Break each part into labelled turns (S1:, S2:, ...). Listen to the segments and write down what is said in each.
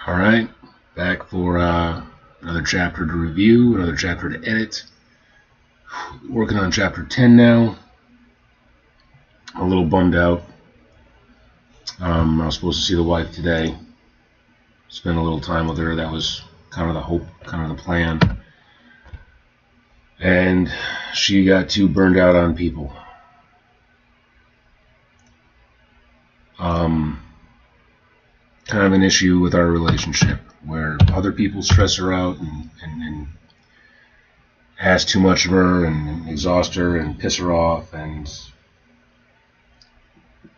S1: Alright, back for another chapter to review, another chapter to edit. Working on chapter 10 now. A little bummed out. I was supposed to see the wife today. Spend a little time with her. That was kind of the hope, kind of the plan. And she got too burned out on people. Kind of an issue with our relationship where other people stress her out and ask too much of her and exhaust her and piss her off, and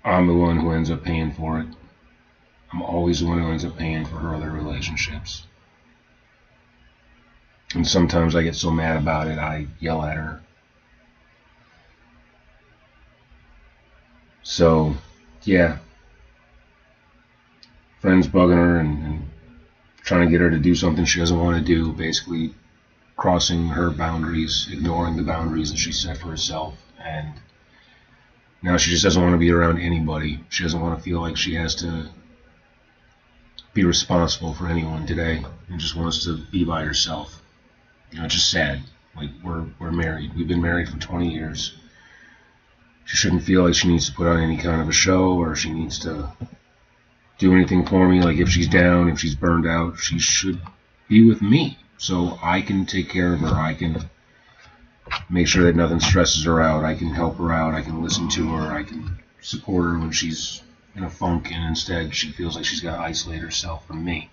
S1: I'm the one who ends up paying for it. I'm always the one who ends up paying for her other relationships. And sometimes I get so mad about it, I yell at her. So, yeah. Friends bugging her and trying to get her to do something she doesn't want to do, basically crossing her boundaries, ignoring the boundaries that she set for herself. And now she just doesn't want to be around anybody. She doesn't want to feel like she has to be responsible for anyone today, and just wants to be by herself. You know, it's just sad. Like, we're married. We've been married for 20 years. She shouldn't feel like she needs to put on any kind of a show, or she needs to do anything for me. Like, if she's down, if she's burned out, she should be with me so I can take care of her. I can make sure that nothing stresses her out. I can help her out. I can listen to her. I can support her when she's in a funk, and instead she feels like she's got to isolate herself from me.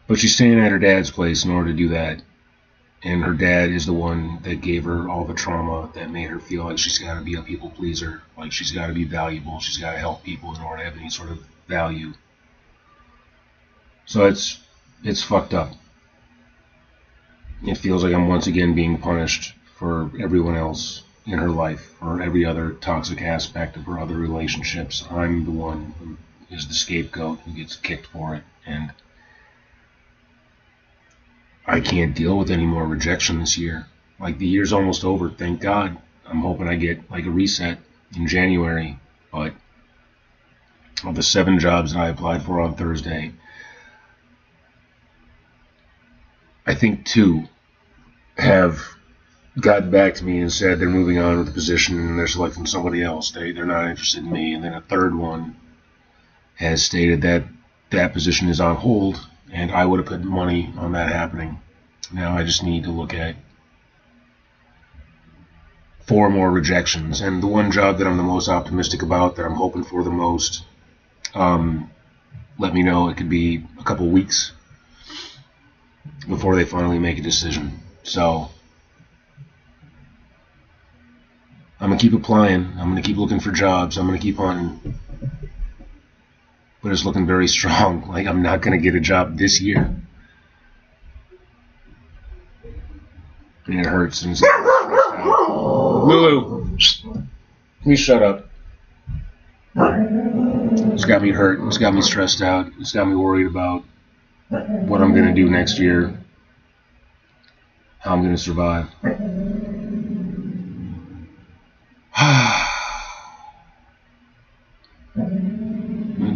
S1: But she's staying at her dad's place in order to do that. And her dad is the one that gave her all the trauma that made her feel like she's got to be a people pleaser, like she's got to be valuable, she's got to help people in order to have any sort of value. So it's fucked up. It feels like I'm once again being punished for everyone else in her life, or every other toxic aspect of her other relationships. I'm the one who is the scapegoat who gets kicked for it, and I can't deal with any more rejection this year. Like, the year's almost over, thank God. I'm hoping I get like a reset in January, but of the 7 jobs that I applied for on Thursday, I think 2 have gotten back to me and said they're moving on with the position and they're selecting somebody else. They're not interested in me. And then a third one has stated that that position is on hold, and I would have put money on that happening. Now I just need to look at 4 more rejections. And the one job that I'm the most optimistic about, that I'm hoping for the most, let me know. It could be a couple weeks before they finally make a decision. So I'm going to keep applying. I'm going to keep looking for jobs. I'm going to keep hunting. But it's looking very strong. Like, I'm not going to get a job this year. And it hurts. And it's Lulu, please shut up. It's got me hurt. It's got me stressed out. It's got me worried about what I'm going to do next year. How I'm going to survive.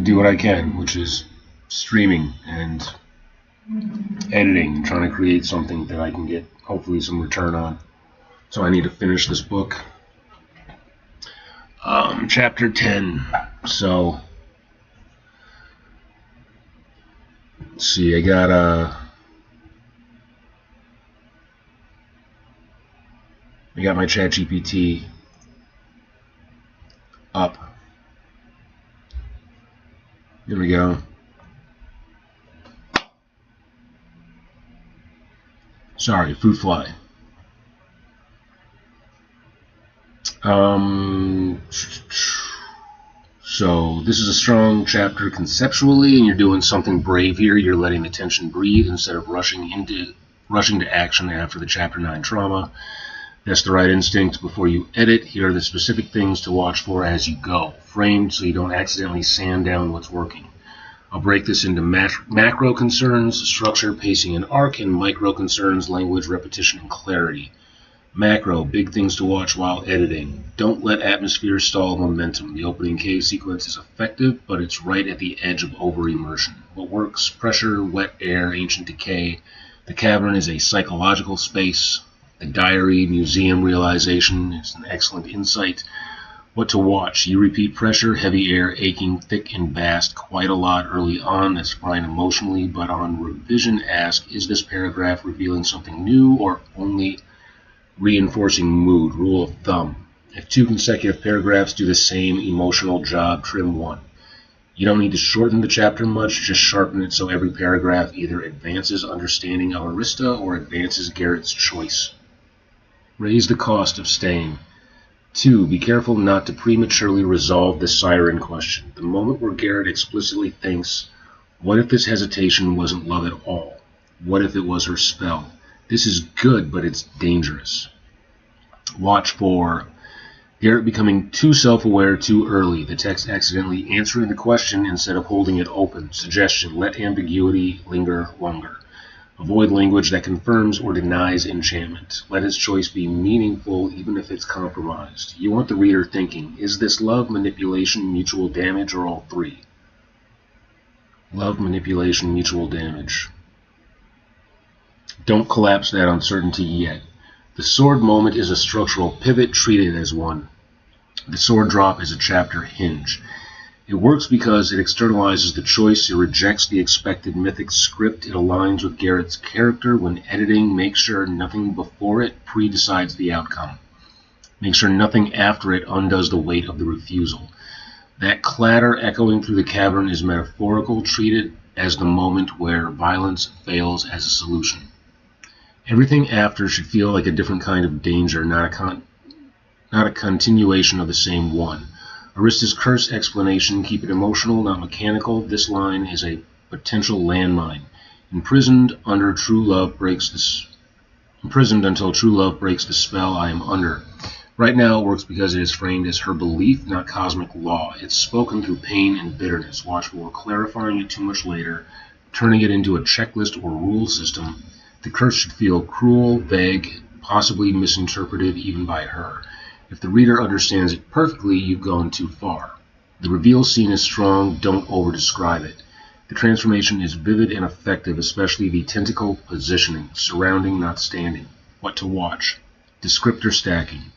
S1: Do what I can, which is streaming and editing, trying to create something that I can get hopefully some return on. So I need to finish this book. Chapter 10. So let's see, I got my ChatGPT up. Here we go. Sorry, fruit fly. So this is a strong chapter conceptually, and you're doing something brave here. You're letting the tension breathe instead of rushing to action after the chapter 9 trauma. That's the right instinct. Before you edit, here are the specific things to watch for as you go, framed so you don't accidentally sand down what's working. I'll break this into macro concerns, structure, pacing, and arc, and micro concerns, language, repetition, and clarity. Macro, big things to watch while editing. Don't let atmosphere stall momentum. The opening cave sequence is effective, but it's right at the edge of over-immersion. What works? Pressure, wet air, ancient decay. The cavern is a psychological space. The diary, museum realization is an excellent insight. What to watch? You repeat pressure, heavy air, aching, thick and vast quite a lot early on. That's fine emotionally, but on revision ask, is this paragraph revealing something new or only reinforcing mood? Rule of thumb. If 2 consecutive paragraphs do the same emotional job, trim 1. You don't need to shorten the chapter much, just sharpen it so every paragraph either advances understanding of Arista or advances Garrett's choice. Raise the cost of staying. 2. Be careful not to prematurely resolve the siren question. The moment where Garrett explicitly thinks, what if this hesitation wasn't love at all? What if it was her spell? This is good, but it's dangerous. Watch for Garrett becoming too self-aware too early. The text accidentally answering the question instead of holding it open. Suggestion, let ambiguity linger longer. Avoid language that confirms or denies enchantment. Let his choice be meaningful even if it's compromised. You want the reader thinking, is this love, manipulation, mutual damage, or all three? Love, manipulation, mutual damage. Don't collapse that uncertainty yet. The sword moment is a structural pivot, treated as one. The sword drop is a chapter hinge. It works because it externalizes the choice, it rejects the expected mythic script, it aligns with Garrett's character. When editing, make sure nothing before it pre-decides the outcome. Make sure nothing after it undoes the weight of the refusal. That clatter echoing through the cavern is metaphorical. Treat it as the moment where violence fails as a solution. Everything after should feel like a different kind of danger, not a continuation of the same one. Arista's curse explanation, keep it emotional, not mechanical. This line is a potential landmine. Imprisoned until true love breaks the spell I am under. Right now it works because it is framed as her belief, not cosmic law. It's spoken through pain and bitterness. Watch for clarifying it too much later, turning it into a checklist or rule system. The curse should feel cruel, vague, possibly misinterpreted even by her. If the reader understands it perfectly, you've gone too far. The reveal scene is strong, don't over-describe it. The transformation is vivid and effective, especially the tentacle positioning, surrounding, not standing. What to watch? Descriptor stacking.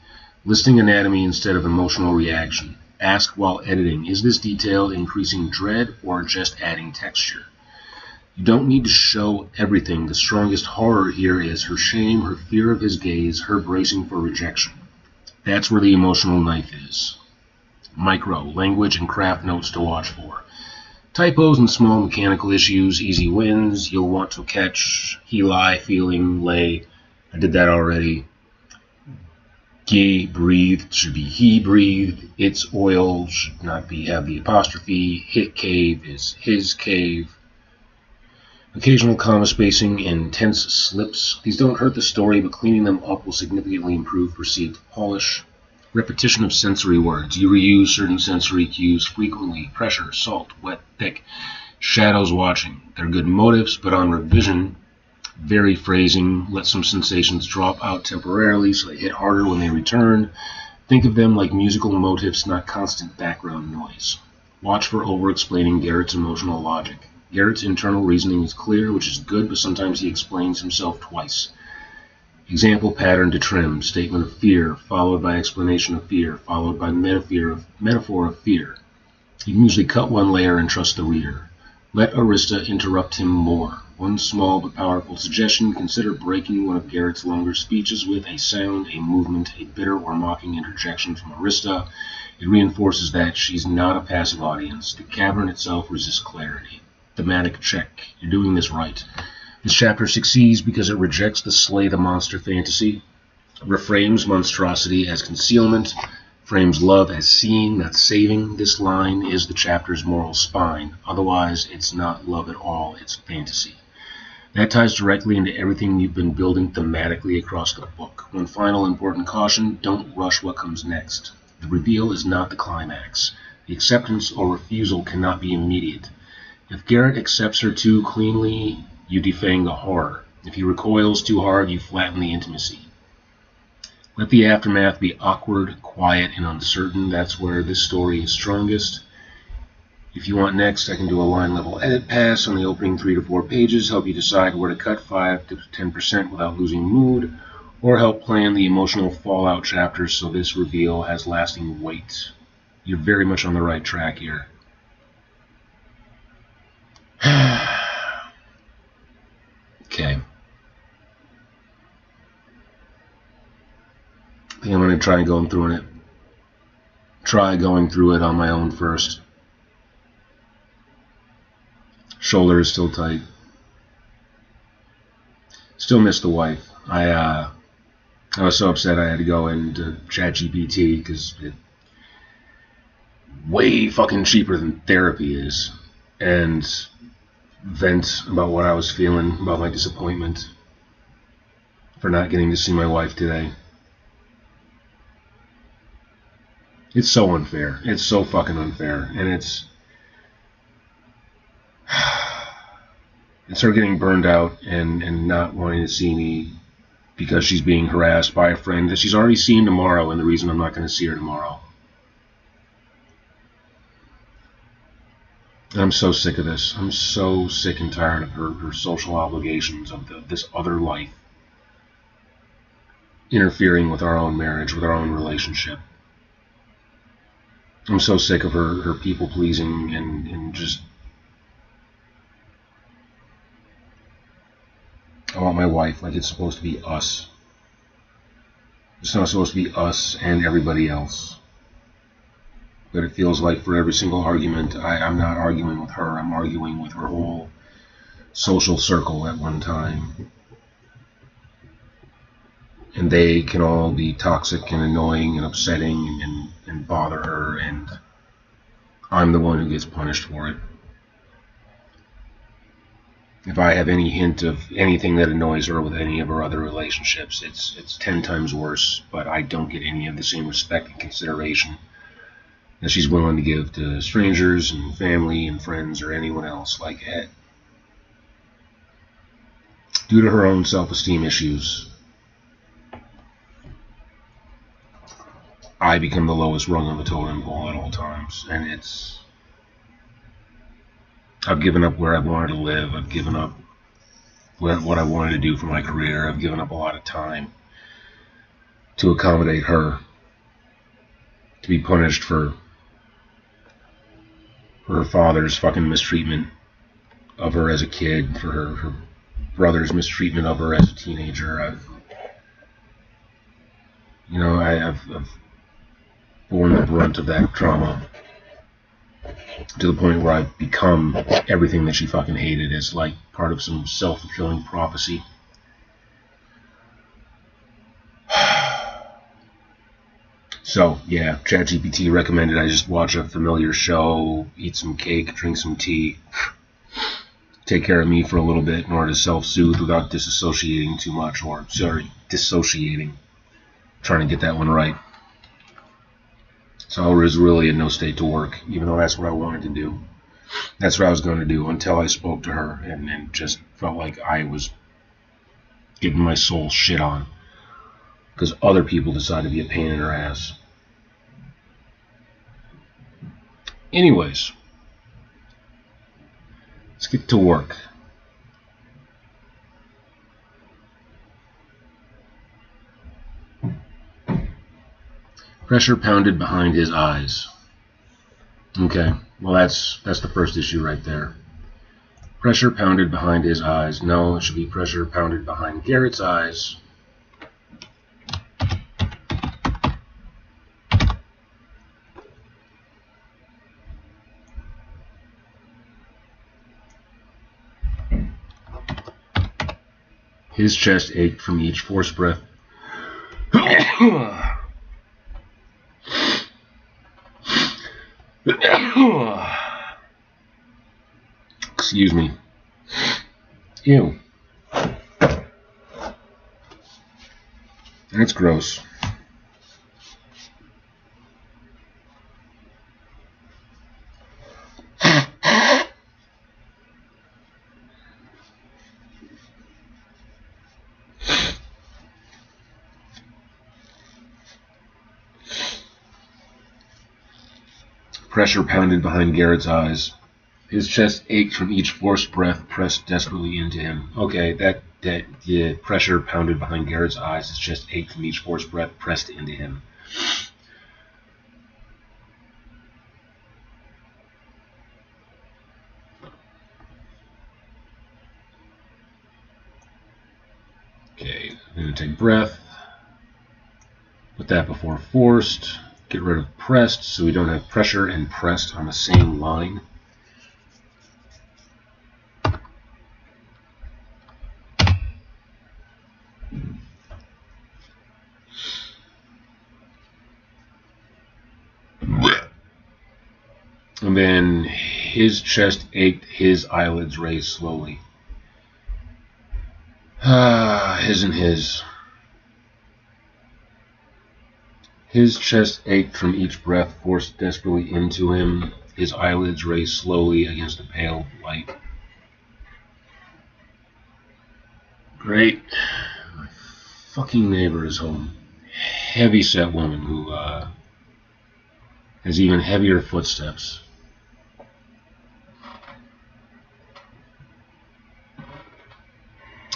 S1: Listing anatomy instead of emotional reaction. Ask while editing, is this detail increasing dread or just adding texture? You don't need to show everything. The strongest horror here is her shame, her fear of his gaze, her bracing for rejection. That's where the emotional knife is. Micro, language and craft notes to watch for. Typos and small mechanical issues, easy wins. You'll want to catch Heli, feeling, lay. I did that already. Gay, breathed, should be he breathed. Its oil should not have the apostrophe. Hit cave is his cave. Occasional comma spacing and tense slips. These don't hurt the story, but cleaning them up will significantly improve perceived polish. Repetition of sensory words. You reuse certain sensory cues frequently. Pressure, salt, wet, thick. Shadows watching. They're good motives, but on revision, vary phrasing. Let some sensations drop out temporarily so they hit harder when they return. Think of them like musical motifs, not constant background noise. Watch for over-explaining Garrett's emotional logic. Garrett's internal reasoning is clear, which is good, but sometimes he explains himself twice. Example pattern to trim. Statement of fear, followed by explanation of fear, followed by metaphor of fear. You can usually cut one layer and trust the reader. Let Arista interrupt him more. One small but powerful suggestion, consider breaking one of Garrett's longer speeches with a sound, a movement, a bitter or mocking interjection from Arista. It reinforces that she's not a passive audience. The cavern itself resists clarity. Thematic check. You're doing this right. This chapter succeeds because it rejects the slay the monster fantasy, reframes monstrosity as concealment, frames love as seeing, not saving. This line is the chapter's moral spine. Otherwise, it's not love at all, it's fantasy. That ties directly into everything you've been building thematically across the book. One final important caution, don't rush what comes next. The reveal is not the climax. The acceptance or refusal cannot be immediate. If Garrett accepts her too cleanly, you defang the horror. If he recoils too hard, you flatten the intimacy. Let the aftermath be awkward, quiet, and uncertain. That's where this story is strongest. If you want next, I can do a line level edit pass on the opening 3 to 4 pages, help you decide where to cut 5 to 10% without losing mood, or help plan the emotional fallout chapters so this reveal has lasting weight. You're very much on the right track here. Okay. I think I'm going to try going through it. Try going through it on my own first. Shoulder is still tight. Still miss the wife. I was so upset I had to go into ChatGPT because it's way fucking cheaper than therapy is, and vent about what I was feeling about my disappointment for not getting to see my wife today. It's so unfair. It's so fucking unfair. And it's her getting burned out and not wanting to see me because she's being harassed by a friend that she's already seen tomorrow, and the reason I'm not going to see her tomorrow. And I'm so sick of this. I'm so sick and tired of her social obligations, of this other life interfering with our own marriage, with our own relationship. I'm so sick of her people pleasing and just... I want my wife like it's supposed to be us. It's not supposed to be us and everybody else. But it feels like for every single argument, I'm not arguing with her, I'm arguing with her whole social circle at one time. And they can all be toxic and annoying and upsetting and bother her, and I'm the one who gets punished for it. If I have any hint of anything that annoys her with any of her other relationships, it's 10 times worse, but I don't get any of the same respect and consideration that she's willing to give to strangers and family and friends or anyone else. Like, due to her own self-esteem issues, I become the lowest rung on the totem pole at all times, and I've given up where I wanted to live. I've given up what I wanted to do for my career. I've given up a lot of time to accommodate her, to be punished for her father's fucking mistreatment of her as a kid, for her brother's mistreatment of her as a teenager. I've borne the brunt of that trauma to the point where I've become everything that she fucking hated, as like part of some self-fulfilling prophecy. So, yeah, ChatGPT recommended I just watch a familiar show, eat some cake, drink some tea, take care of me for a little bit in order to self-soothe without disassociating too much, or, dissociating. Trying to get that one right. So I was really in no state to work, even though that's what I wanted to do. That's what I was going to do until I spoke to her and just felt like I was getting my soul shit on because other people decided to be a pain in her ass. Anyways, let's get to work. Pressure pounded behind his eyes. Okay, well that's the first issue right there. Pressure pounded behind his eyes. No, it should be pressure pounded behind Garrett's eyes. His chest ached from each forced breath. Excuse me. Ew. That's gross. Pressure pounded behind Garrett's eyes. His chest ached from each forced breath pressed desperately into him. Okay, yeah, pressure pounded behind Garrett's eyes. His chest ached from each forced breath pressed into him. Okay, I'm going to take breath. Put that before forced. Get rid of pressed so we don't have pressure and pressed on the same line. And then his chest ached, his eyelids raised slowly. His and his. His chest ached from each breath forced desperately into him. His eyelids raised slowly against the pale light. Great. My fucking neighbor is home. Heavy-set woman who has even heavier footsteps.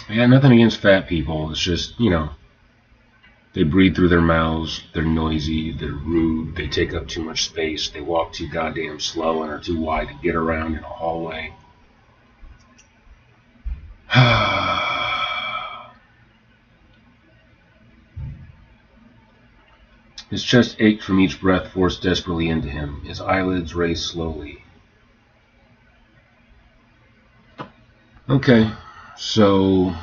S1: I got nothing against fat people. It's just, you know, they breathe through their mouths, they're noisy, they're rude, they take up too much space, they walk too goddamn slow and are too wide to get around in a hallway. His chest ached from each breath forced desperately into him. His eyelids raised slowly. Okay, so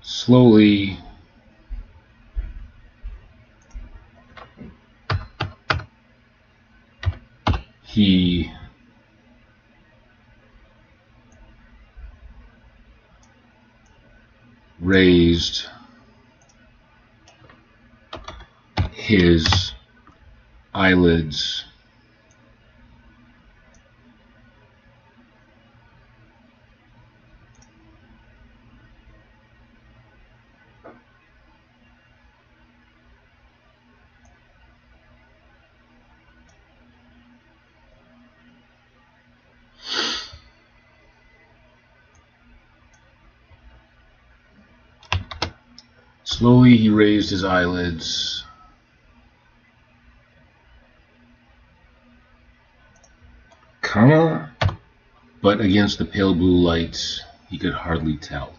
S1: slowly he raised his eyelids Slowly he raised his eyelids. Kinda, but against the pale blue lights, he could hardly tell.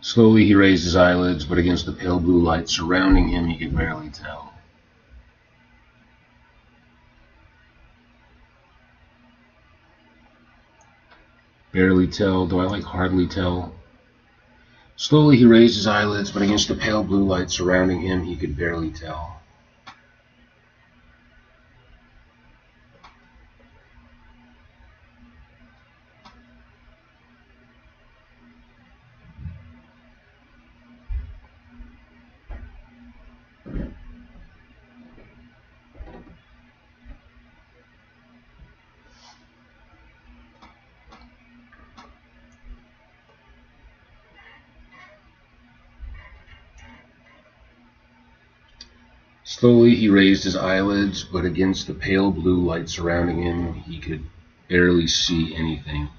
S1: Slowly he raised his eyelids, but against the pale blue light surrounding him, he could barely tell. Barely tell? Do I like hardly tell? Slowly he raised his eyelids, but against the pale blue light surrounding him, he could barely tell. Slowly he raised his eyelids, but against the pale blue light surrounding him, he could barely see anything.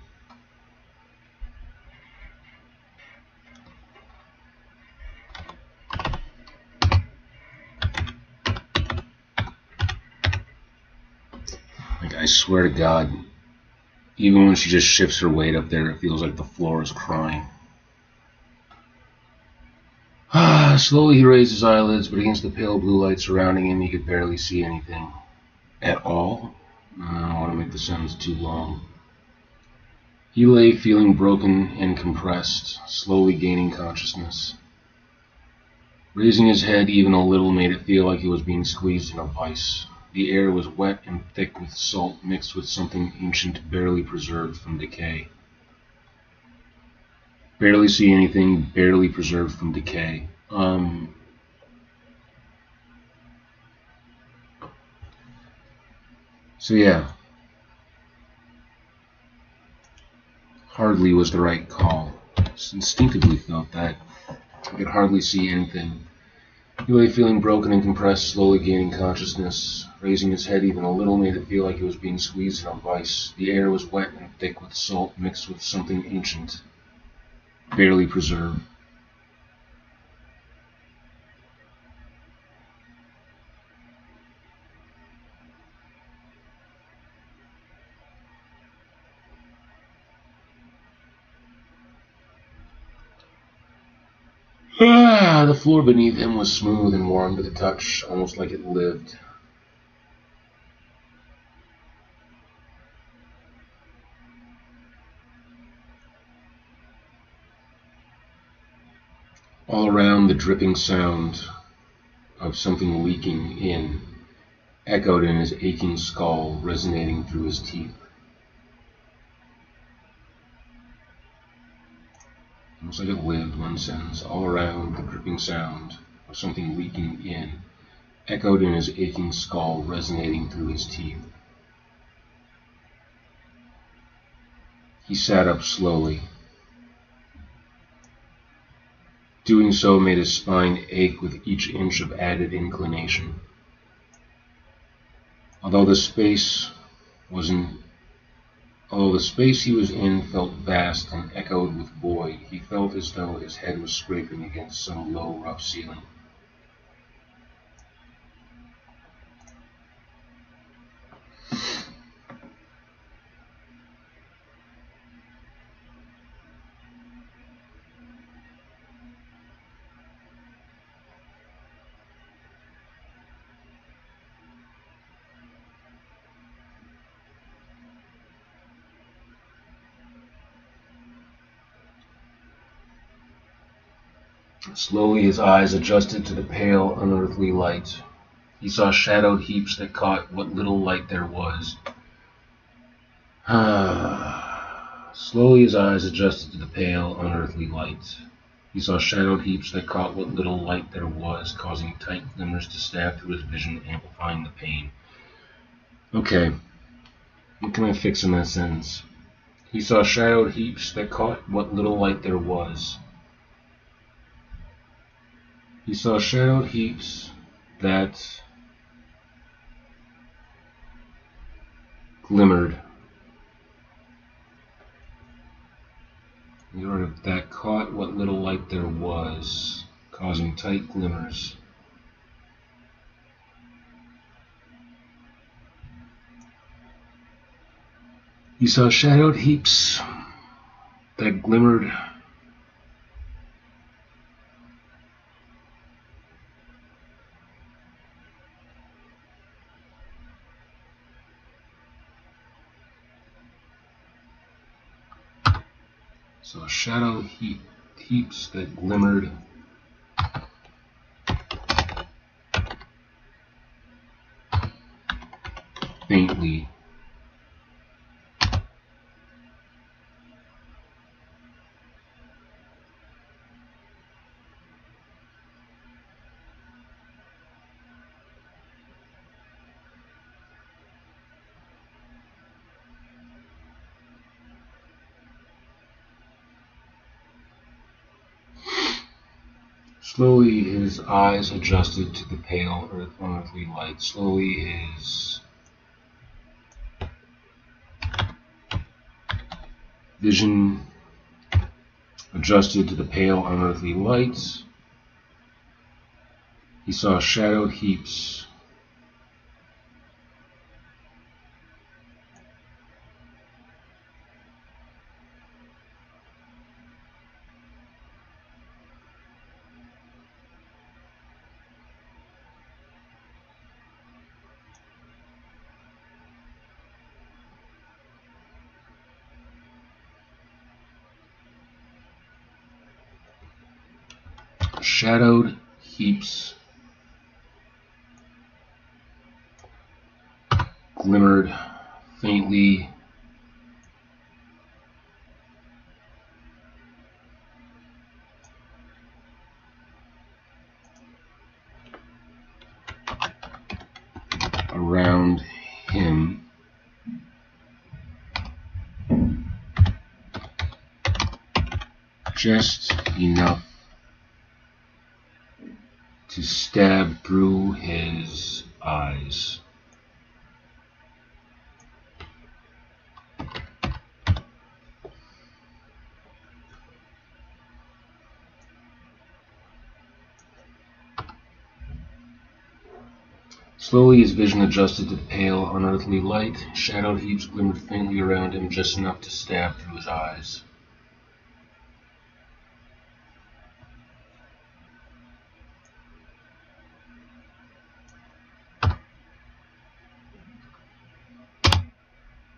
S1: Like, I swear to God, even when she just shifts her weight up there, it feels like the floor is crying. Slowly he raised his eyelids, but against the pale blue light surrounding him, he could barely see anything. At all? I don't want to make the sentence too long. He lay feeling broken and compressed, slowly gaining consciousness. Raising his head even a little made it feel like he was being squeezed in a vice. The air was wet and thick with salt mixed with something ancient, barely preserved from decay. Barely see anything, barely preserved from decay. So yeah, hardly was the right call. Just instinctively felt that. I could hardly see anything. He lay feeling broken and compressed, slowly gaining consciousness. Raising his head even a little made it feel like it was being squeezed in a vice. The air was wet and thick with salt mixed with something ancient, barely preserved. The floor beneath him was smooth and warm to the touch, almost like it lived. All around, the dripping sound of something leaking in echoed in his aching skull, resonating through his teeth. Almost like it lived, one sentence. All around, the dripping sound of something leaking in echoed in his aching skull, resonating through his teeth. He sat up slowly. Doing so made his spine ache with each inch of added inclination. Although the space he was in felt vast and echoed with void, he felt as though his head was scraping against some low, rough ceiling. Slowly his eyes adjusted to the pale, unearthly light. He saw shadowed heaps that caught what little light there was. Slowly his eyes adjusted to the pale, unearthly light. He saw shadowed heaps that caught what little light there was, causing tight glimmers to stab through his vision, amplifying the pain. Okay, what can I fix in that sentence? He saw shadowed heaps that caught what little light there was. He saw shadowed heaps that glimmered. That caught what little light there was, causing tight glimmers. He saw shadowed heaps that glimmered. Saw shadowed heaps that glimmered. Faintly. Slowly his eyes adjusted to the pale, unearthly light. Slowly his vision adjusted to the pale, unearthly light. He saw shadowed heaps shadowed heaps glimmered faintly around him. just enough to stab through his eyes. Slowly his vision adjusted to the pale, unearthly light. Shadowed heaps glimmered faintly around him, just enough to stab through his eyes.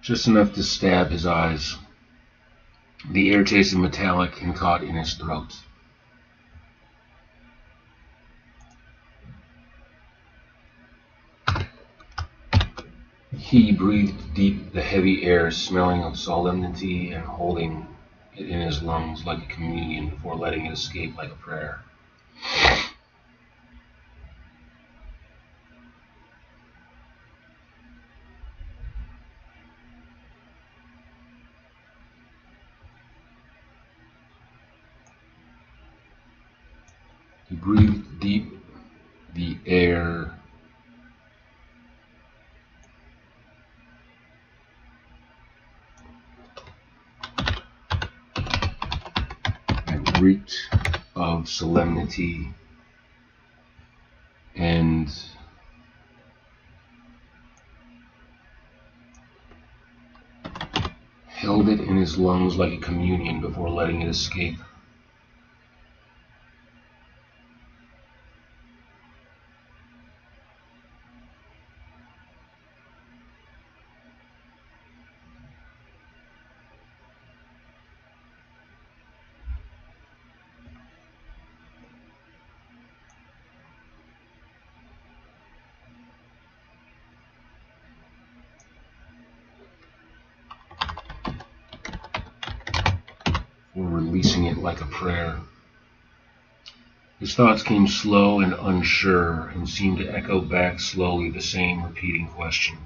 S1: Just enough to stab his eyes. The air tasted metallic and caught in his throat. He breathed deep the heavy air, smelling of solemnity and holding it in his lungs like a communion before letting it escape like a prayer. He breathed deep the air that reeked of solemnity and held it in his lungs like a communion before letting it escape. Or releasing it like a prayer. His thoughts came slow and unsure and seemed to echo back slowly the same repeating question.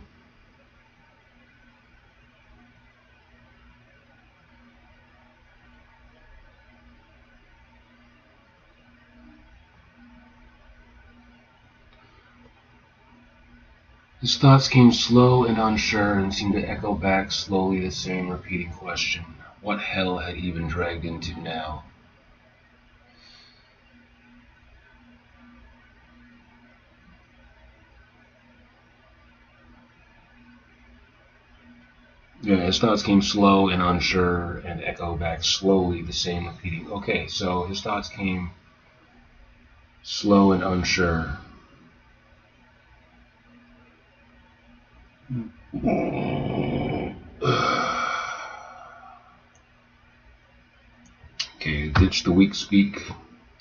S1: His thoughts came slow and unsure and seemed to echo back slowly the same repeating question. What hell had he been dragged into now? Yeah, his thoughts came slow and unsure and echo back slowly the same repeating. Okay, so his thoughts came slow and unsure. Okay, ditch the weak speak,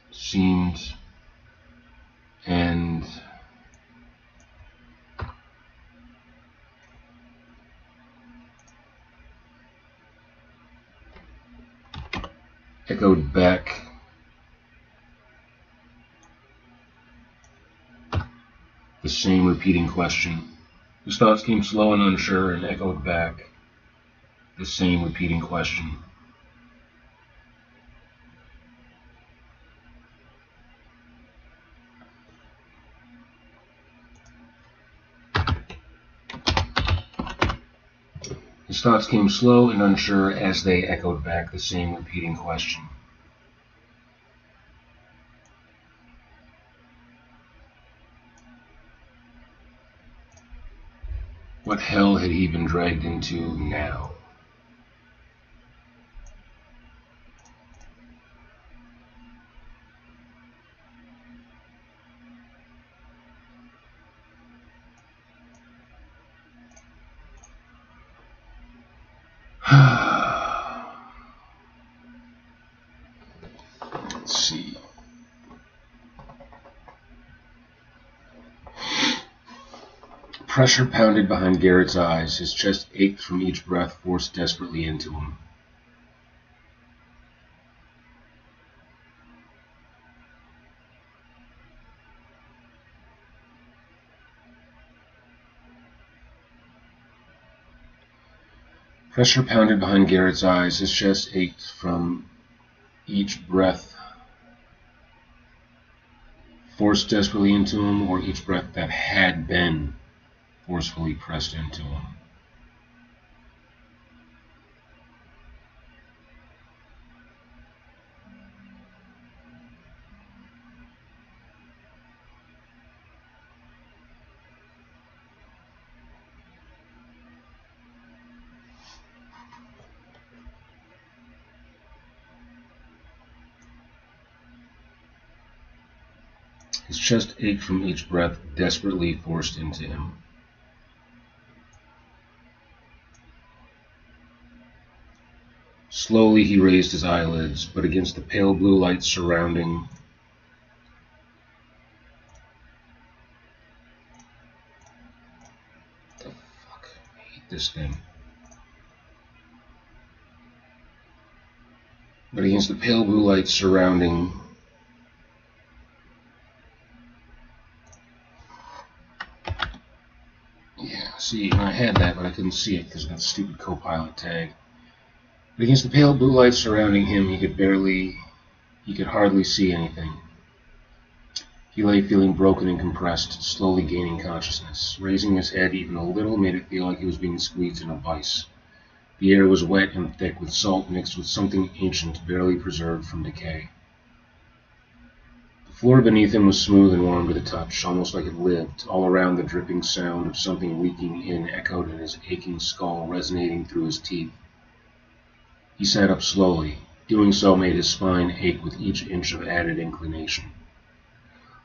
S1: seemed, and echoed back the same repeating question. His thoughts came slow and unsure and echoed back the same repeating question. His thoughts came slow and unsure as they echoed back the same repeating question. What hell had he been dragged into now? Let's see. Pressure pounded behind Garrett's eyes. His chest ached from each breath forced desperately into him. Pressure pounded behind Garrett's eyes. His chest ached from each breath forced desperately into him, or each breath that had been forcefully pressed into him. His chest ached from each breath desperately forced into him. Slowly he raised his eyelids, but against the pale blue light surrounding the fuck? I hate this thing. But against the pale blue light surrounding see, I had that, but I couldn't see it because of that stupid co-pilot tag. But against the pale blue light surrounding him, he could hardly see anything. He lay feeling broken and compressed, slowly gaining consciousness. Raising his head even a little made it feel like he was being squeezed in a vice. The air was wet and thick with salt mixed with something ancient, barely preserved from decay. The floor beneath him was smooth and warm to the touch, almost like it lived. All around, the dripping sound of something leaking in echoed in his aching skull, resonating through his teeth. He sat up slowly. Doing so made his spine ache with each inch of added inclination.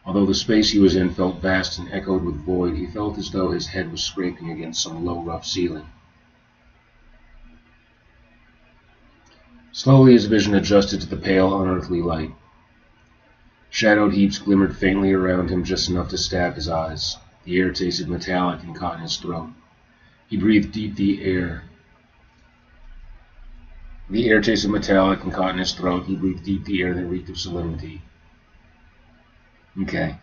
S1: Although the space he was in felt vast and echoed with void, he felt as though his head was scraping against some low, rough ceiling. Slowly his vision adjusted to the pale, unearthly light. Shadowed heaps glimmered faintly around him, just enough to stab his eyes. The air tasted metallic and caught in his throat. He breathed deep the air. The air tasted metallic and caught in his throat. He breathed deep the air that reeked of solemnity. Okay.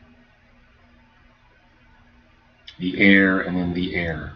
S1: The air and then the air.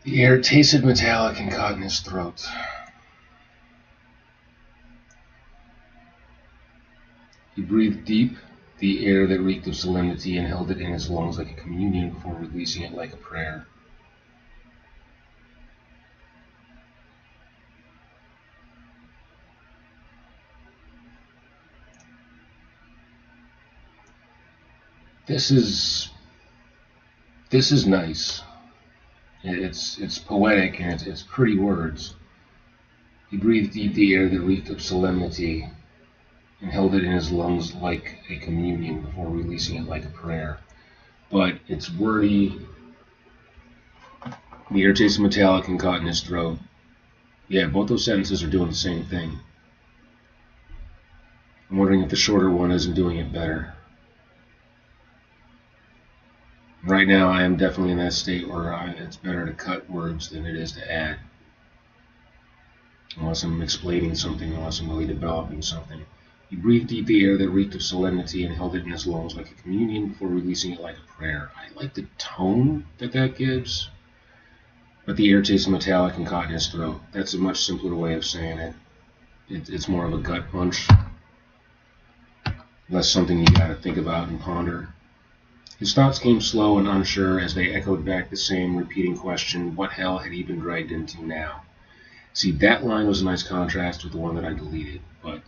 S1: The air tasted metallic and caught in his throat. He breathed deep the air that reeked of solemnity and held it in his lungs like a communion before releasing it like a prayer. This is nice. It's poetic and it's pretty words. He breathed deep the air that reeked of solemnity and held it in his lungs like a communion before releasing it like a prayer. But it's wordy. The air tasted metallic and caught in his throat. Yeah, both those sentences are doing the same thing. I'm wondering if the shorter one isn't doing it better. Right now, I am definitely in that state where it's better to cut words than it is to add. Unless I'm explaining something, unless I'm really developing something. He breathed deep the air that reeked of solemnity and held it in his lungs like a communion before releasing it like a prayer. I like the tone that gives. But the air tasted metallic and caught in his throat. That's a much simpler way of saying it. It's more of a gut punch. Less something you gotta think about and ponder. His thoughts came slow and unsure as they echoed back the same repeating question, what hell had he been dragged into now? See, that line was a nice contrast with the one that I deleted, but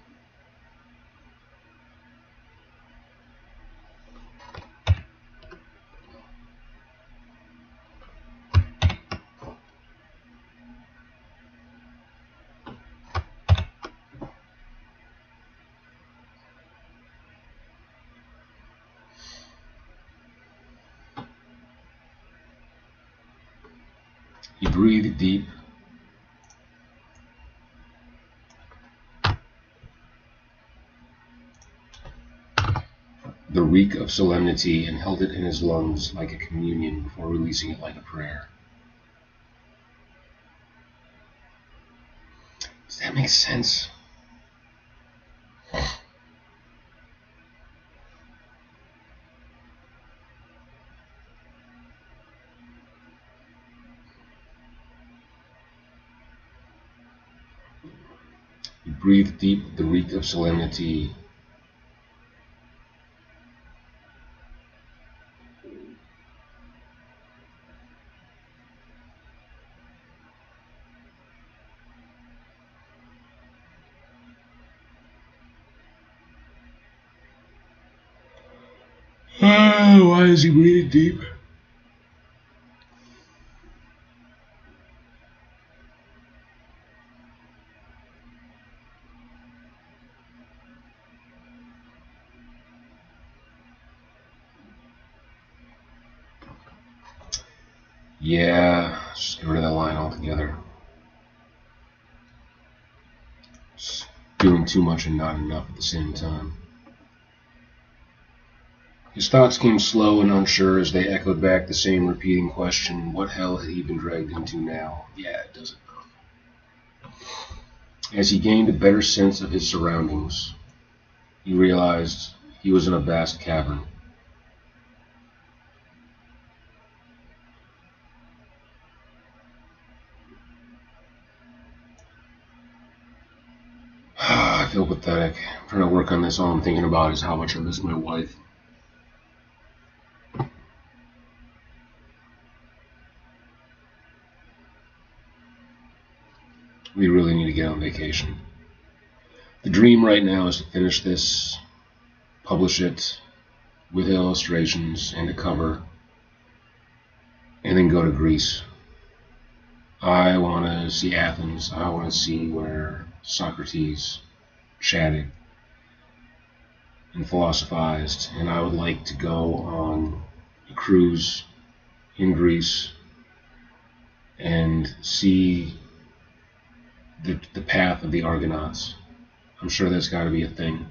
S1: He breathed deep. The reek of solemnity and held it in his lungs like a communion before releasing it like a prayer. Does that make sense? He breathed deep the reek of solemnity. Why is he breathing deep? Yeah, just get rid of that line altogether. Just doing too much and not enough at the same time. His thoughts came slow and unsure as they echoed back the same repeating question, what hell had he been dragged into now? Yeah, it does enough. As he gained a better sense of his surroundings, he realized he was in a vast cavern. I feel pathetic. I'm trying to work on this. All I'm thinking about is how much I miss my wife. We really need to get on vacation. The dream right now is to finish this, publish it with illustrations and a cover, and then go to Greece. I want to see Athens. I want to see where Socrates chatted and philosophized, and I would like to go on a cruise in Greece and see the path of the Argonauts. I'm sure that's got to be a thing.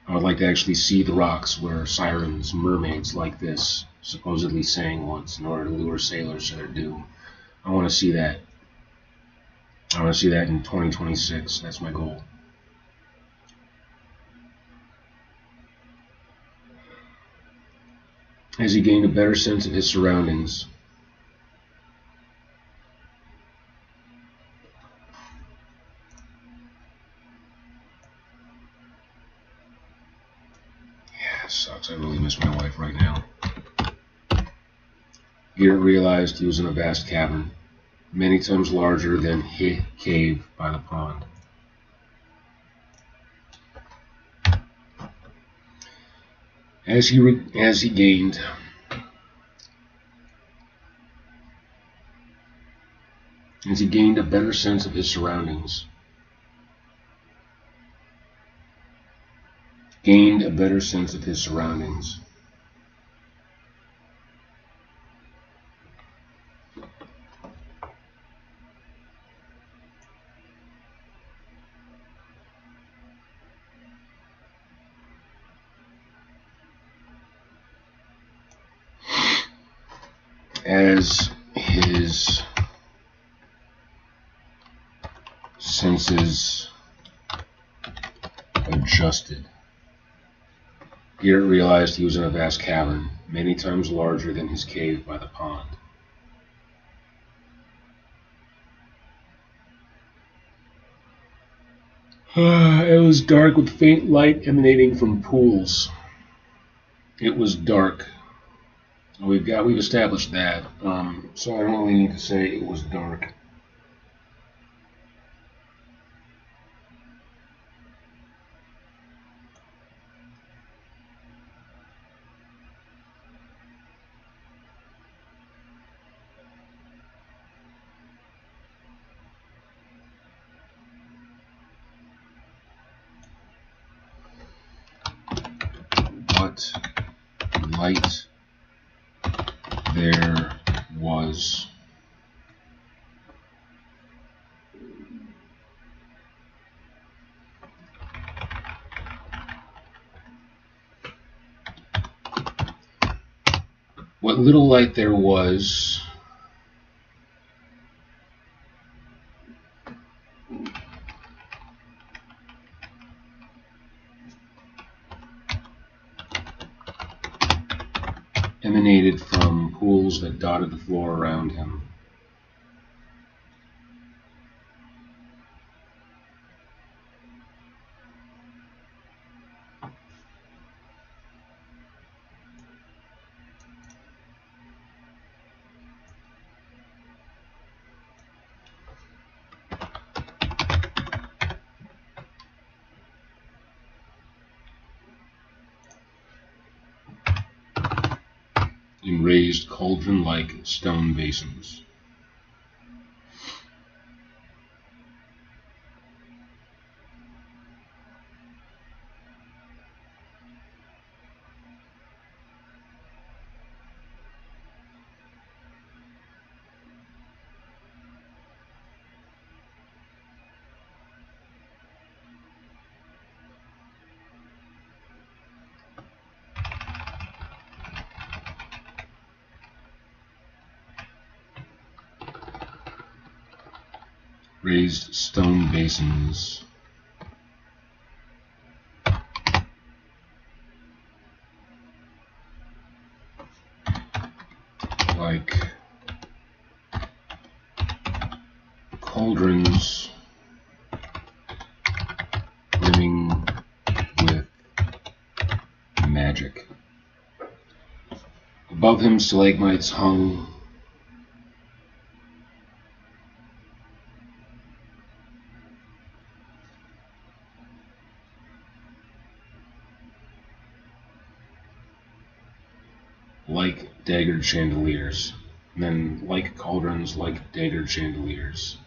S1: I would like to actually see the rocks where sirens, mermaids like this, supposedly sang once in order to lure sailors to their doom. I want to see that. I want to see that in 2026. That's my goal. As he gained a better sense of his surroundings, yeah, it sucks. I really miss my wife right now. Garrett realized he was in a vast cavern, many times larger than his cave by the pond. As he gained a better sense of his surroundings, as his senses adjusted, Garrett realized he was in a vast cavern, many times larger than his cave by the pond. It was dark with faint light emanating from pools. It was dark. We've established that, so I don't really need to say it was dark. What light there was was what little light there was emanated from pools that dotted the floor around him. In raised cauldron-like stone basins. Raised stone basins. Like cauldrons brimming with magic. Above him, stalagmites hung like daggered chandeliers, and then like cauldrons, like daggered chandeliers.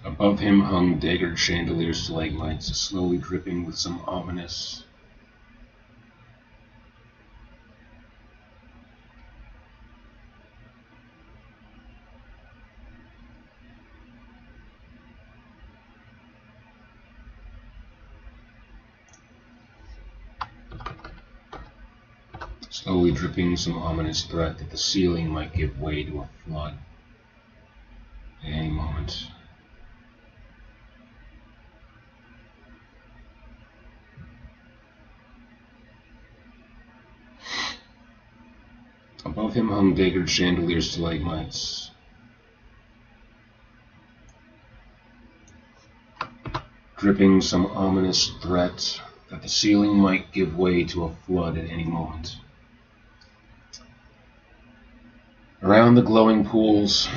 S1: Above him hung daggered chandelier stalagmites, slowly dripping with some ominous threat that the ceiling might give way to a flood at any moment. Above him hung daggered chandelier stalagmites, dripping some ominous threat that the ceiling might give way to a flood at any moment. Around the glowing pools,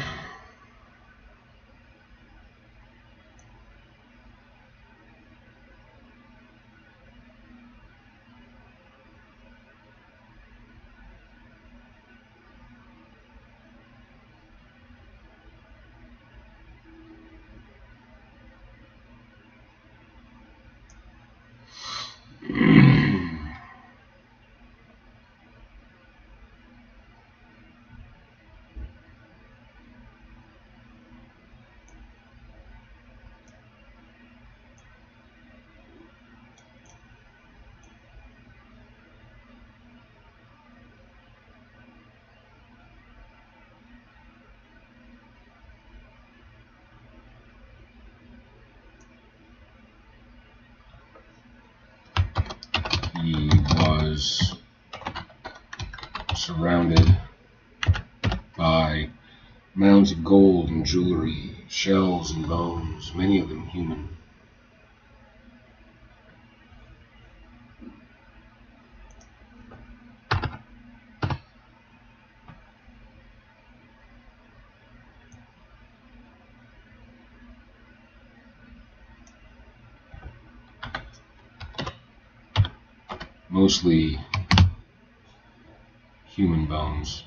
S1: was surrounded by mounds of gold and jewelry, shells and bones, many of them human. Mostly human bones.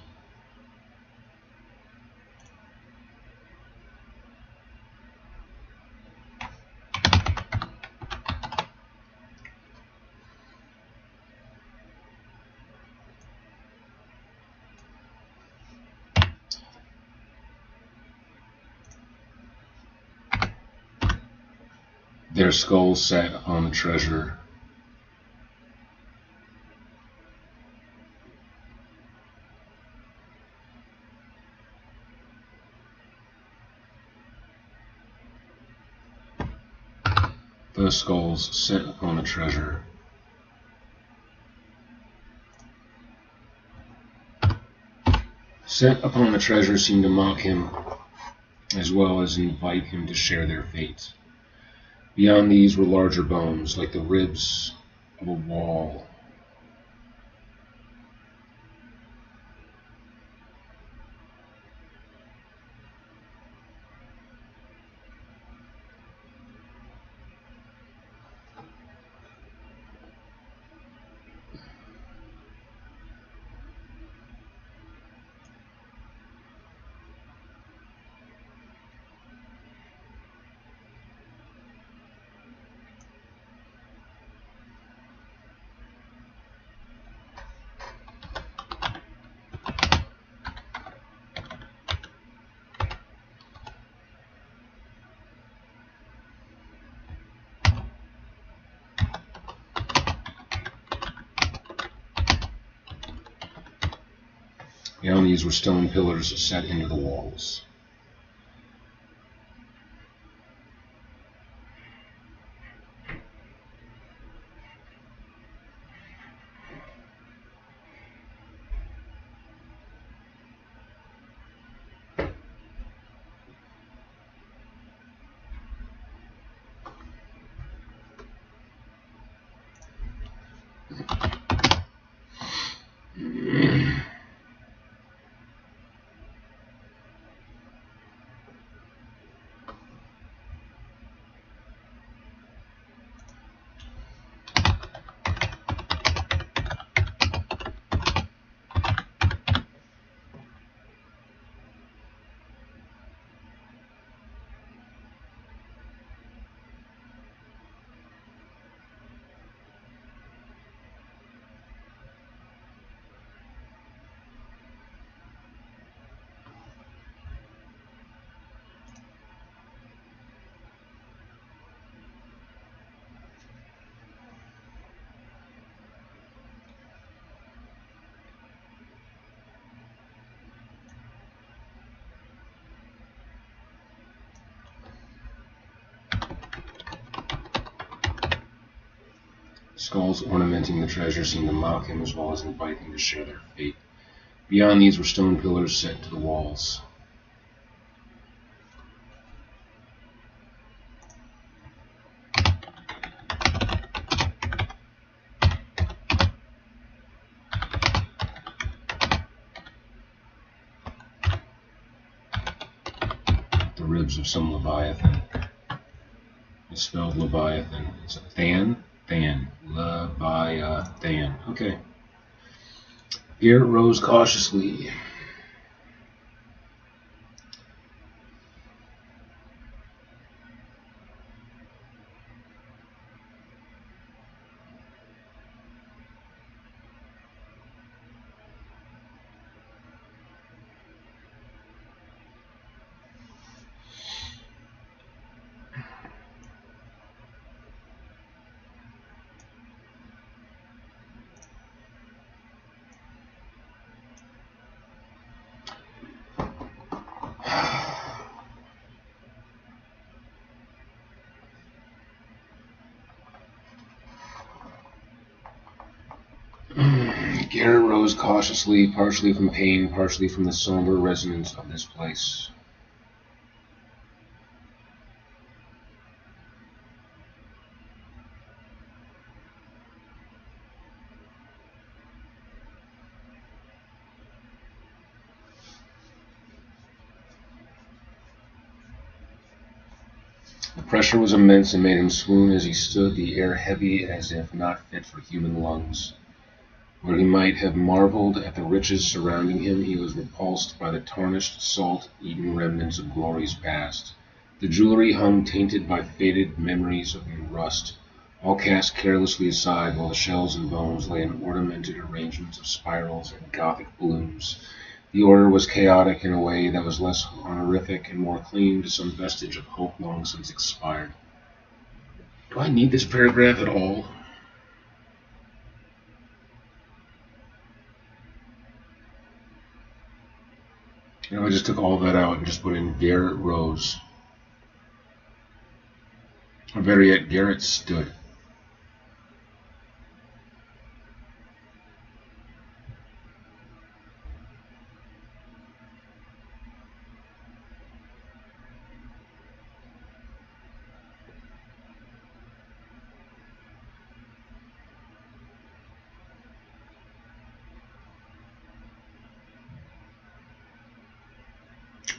S1: Their skulls sat upon the treasure. Those skulls set upon the treasure. Set upon the treasure seemed to mock him, as well as invite him to share their fate. Beyond these were larger bones, like the ribs of a wall. Beyond these were stone pillars set into the walls. Skulls ornamenting the treasure seemed to mock him, as well as invite him to share their fate. Beyond these were stone pillars set to the walls. The ribs of some Leviathan. It's spelled Leviathan. It's Than? Than. Leviathan. Okay. Garrett rose cautiously. Garrett rose cautiously, partially from pain, partially from the somber resonance of this place. The pressure was immense and made him swoon as he stood, the air heavy as if not fit for human lungs. Where he might have marveled at the riches surrounding him, he was repulsed by the tarnished, salt-eaten remnants of glories past. The jewelry hung tainted by faded memories of rust, all cast carelessly aside, while the shells and bones lay in ornamented arrangements of spirals and Gothic blooms. The order was chaotic in a way that was less honorific and more clinging to some vestige of hope long since expired. Do I need this paragraph at all? I just took all that out and just put in Garrett rose. Or better yet, Garrett stood.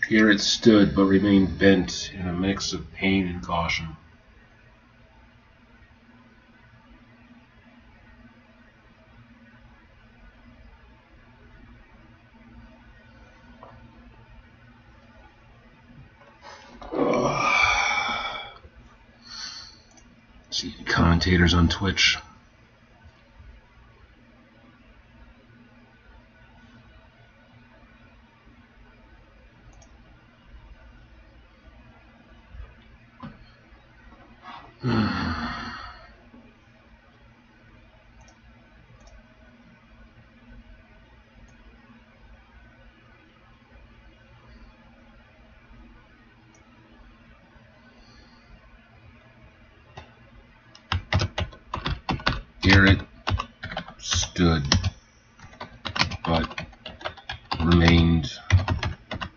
S1: Garrett stood, but remained bent in a mix of pain and caution. See any commentators on Twitch? Garrett stood, but remained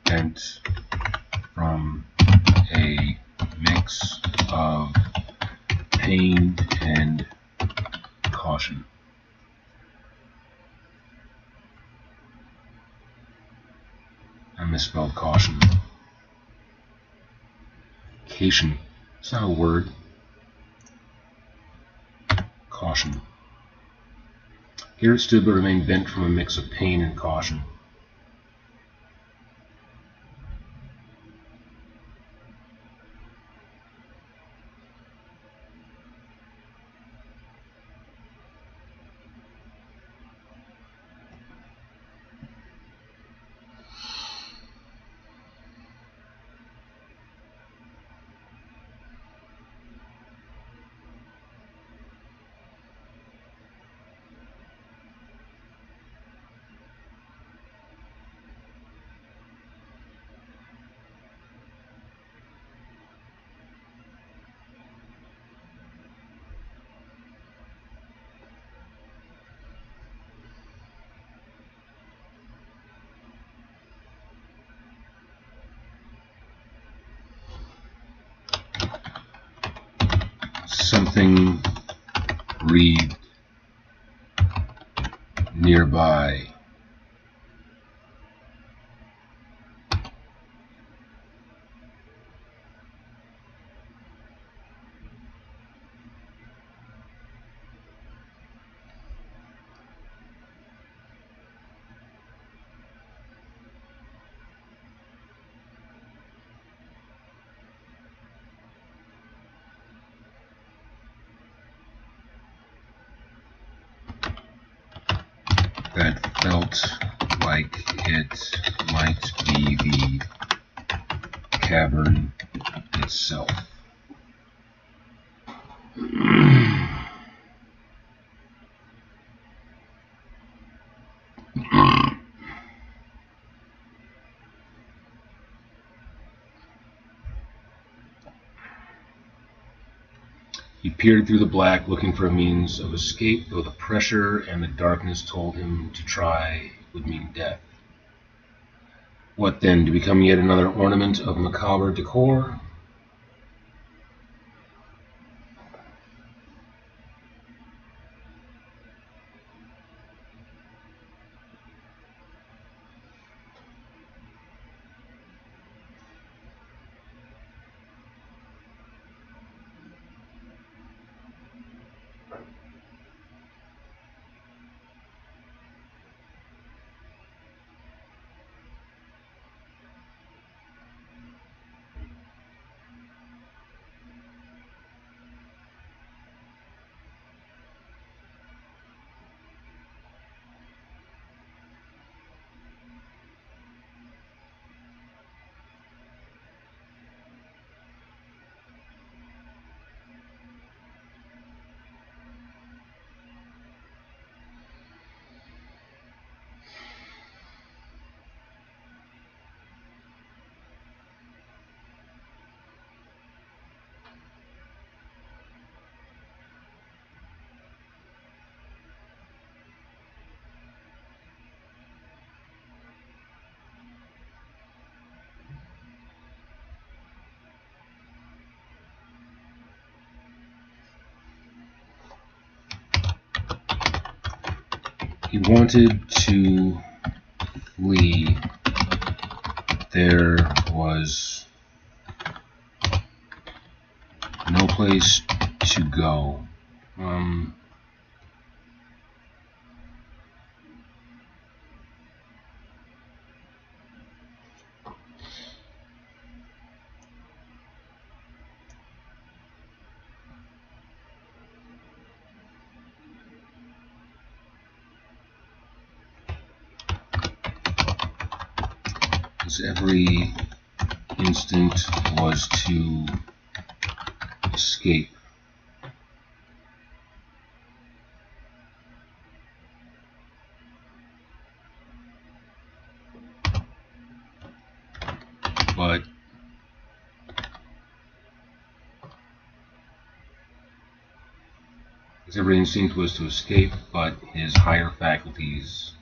S1: bent from a mix of pain and caution. I misspelled caution. Cation. It's not a word. Caution. Garrett stood but remained bent from a mix of pain and caution. Something breathed nearby. That felt like it might be the cavern itself. He peered through the black, looking for a means of escape, though the pressure and the darkness told him to try would mean death. What then, to become yet another ornament of macabre decor? He wanted to flee. There was no place to go. Every instinct was to escape. But every instinct was to escape, but his higher faculties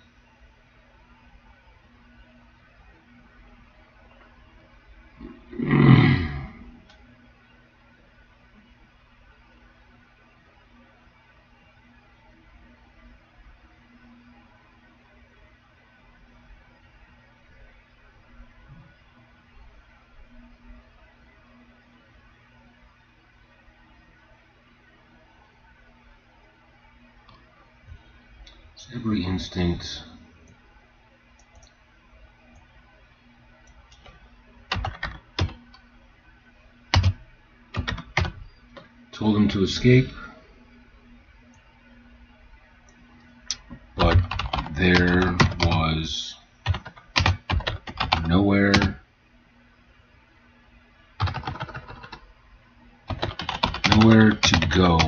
S1: every instinct told him to escape, but there was nowhere to go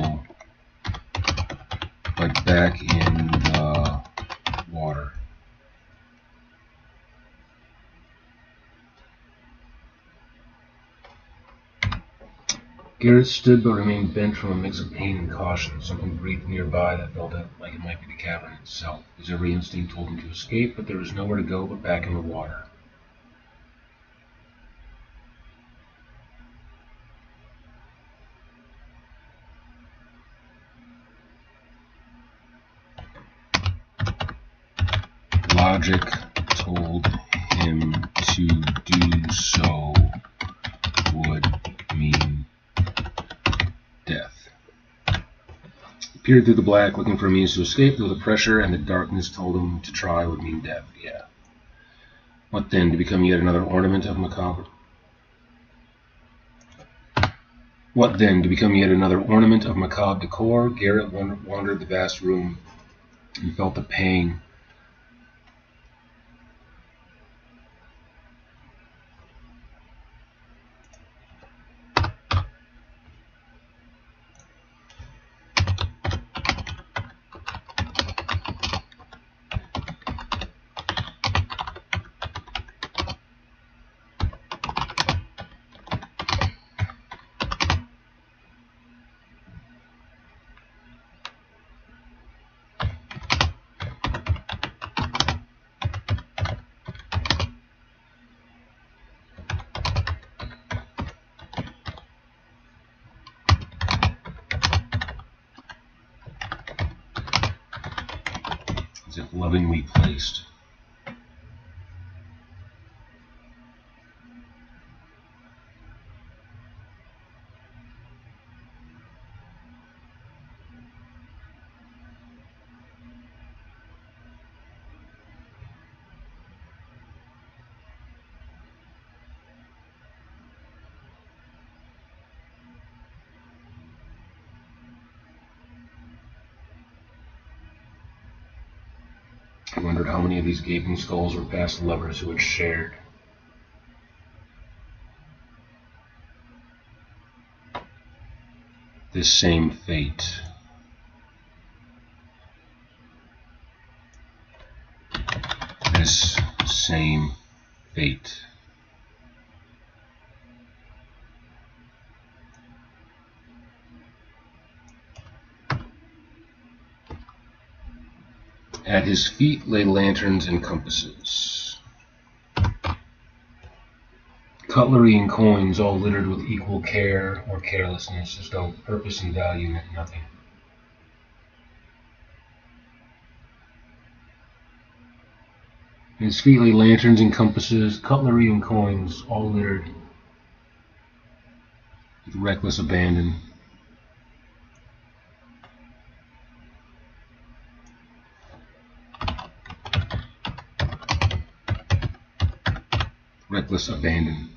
S1: but back in the water. Garrett stood but remained bent from a mix of pain and caution. Something breathed nearby that felt like it might be the cavern itself. His every instinct told him to escape, but there was nowhere to go but back in the water. Logic told him to do so would mean death. He peered through the black, looking for a means to escape, though the pressure and the darkness told him to try would mean death. Yeah. What then, to become yet another ornament of macabre? What then, to become yet another ornament of macabre decor? Garrett wandered the vast room and felt the pang as if lovingly placed. I wondered how many of these gaping skulls were past lovers who had shared this same fate. This same fate. At his feet lay lanterns and compasses, cutlery and coins all littered with equal care or carelessness, as though purpose and value meant nothing. At his feet lay lanterns and compasses, cutlery and coins all littered with reckless abandon. Reckless abandon.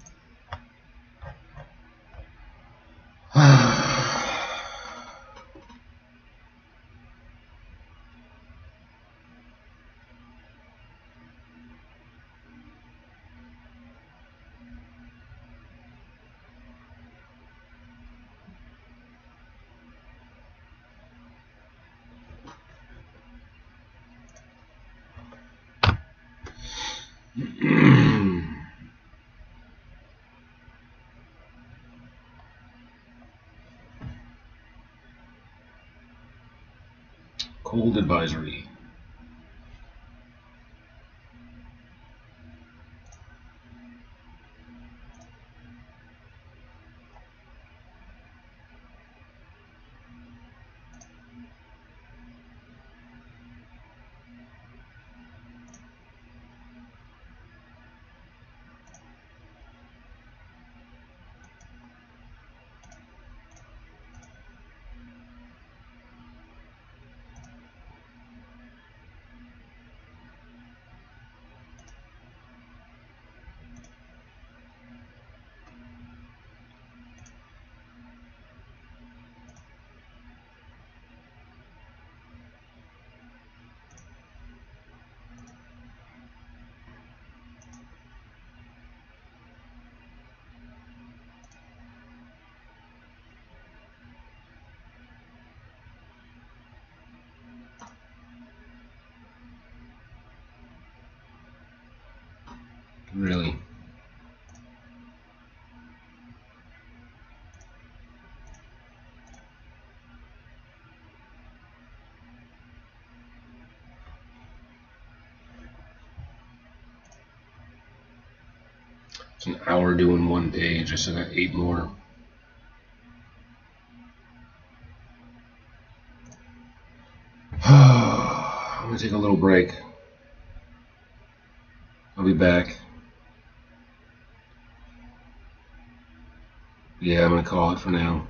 S1: Cold advisory. Really? It's an hour doing one page. I still got 8 more. I'm going to take a little break. I'll be back. Yeah, I'm going to call it for now.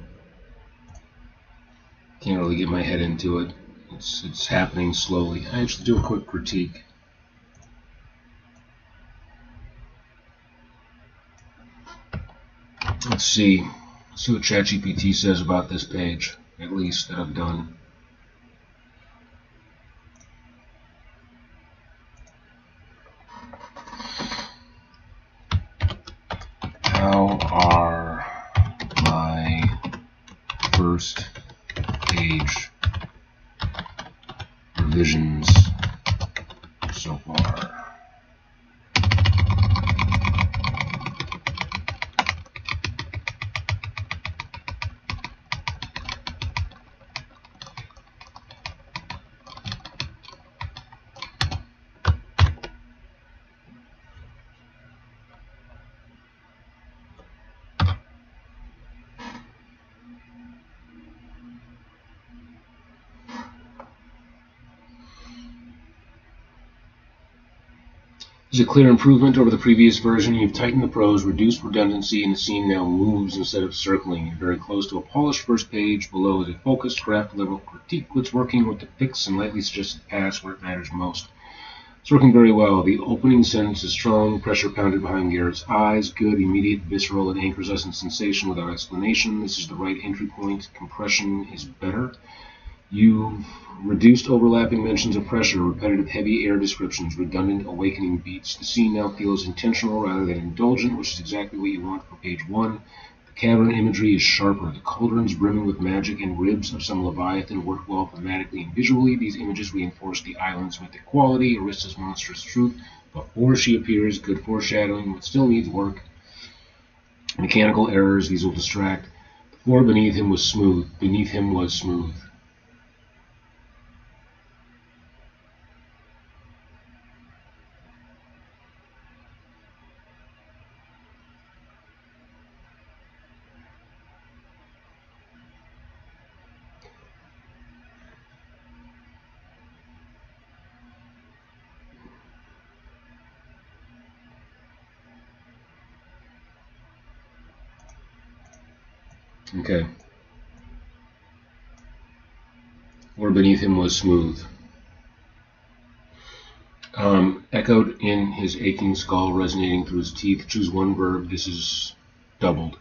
S1: Can't really get my head into it. It's happening slowly. I actually do a quick critique. Let's see what ChatGPT says about this page, at least that I've done. How are my first page revisions so far? This is a clear improvement over the previous version. You've tightened the prose, reduced redundancy, and the scene now moves instead of circling. You're very close to a polished first page. Below is a focused craft level critique, which working with the fix and lightly suggested paths where it matters most. It's working very well. The opening sentence is strong, pressure pounded behind Garrett's eyes, good, immediate, visceral, and anchors us in sensation without explanation. This is the right entry point. Compression is better. You've reduced overlapping mentions of pressure, repetitive heavy air descriptions, redundant awakening beats. The scene now feels intentional rather than indulgent, which is exactly what you want for page 1. The cavern imagery is sharper. The cauldrons brimming with magic and ribs of some leviathan work well thematically and visually. These images reinforce the island's mythic quality, Arista's monstrous truth. Before she appears, good foreshadowing, but still needs work. Mechanical errors, these will distract. The floor beneath him was smooth. Beneath him was smooth. Okay. Or beneath him was smooth. Echoed in his aching skull, resonating through his teeth. Choose one verb. This is doubled.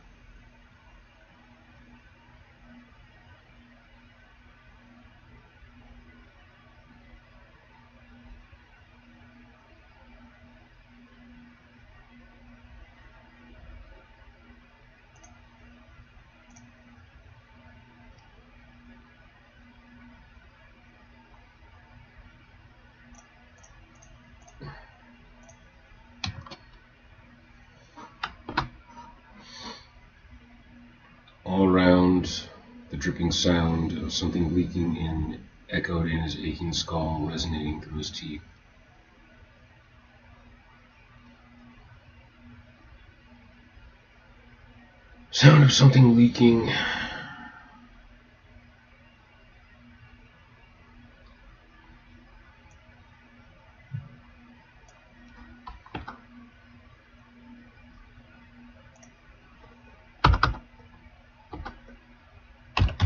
S1: All around, the dripping sound of something leaking in echoed in his aching skull, resonating through his teeth. Sound of something leaking.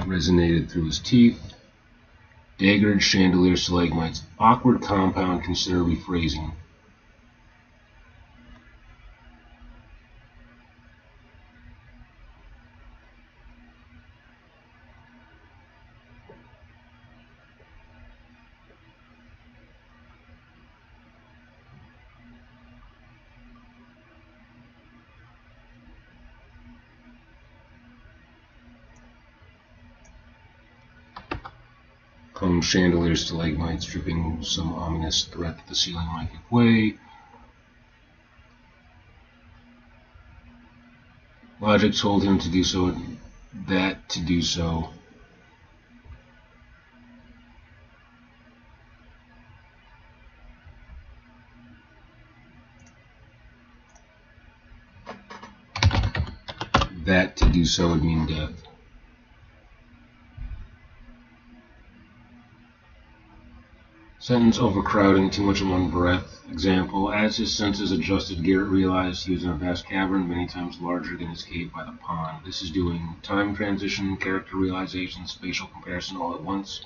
S1: Resonated through his teeth. Daggered chandelier stalagmites. Awkward compound, consider rephrasing. Hung chandelier stalagmites dripping some ominous threat that the ceiling might give way. Logic told him to do so, that to do so. That to do so would mean death. Sentence overcrowding, too much in one breath. Example, as his senses adjusted, Garrett realized he was in a vast cavern many times larger than his cave by the pond. This is doing time transition, character realization, spatial comparison all at once.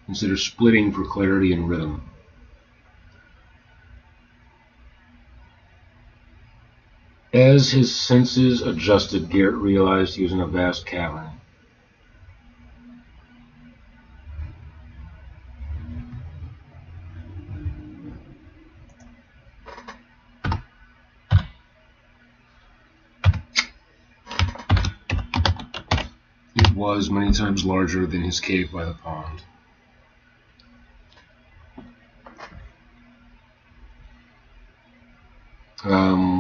S1: Consider splitting for clarity and rhythm. As his senses adjusted, Garrett realized he was in a vast cavern. It was many times larger than his cave by the pond.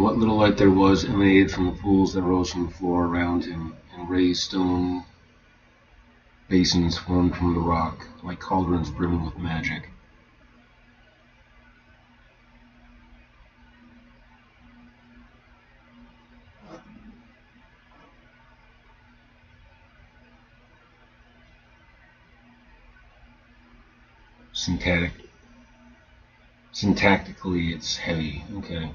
S1: What little light there was emanated from the pools that rose from the floor around him, and raised stone basins formed from the rock, like cauldrons brimming with magic. Syntactic Syntactically, it's heavy. Okay.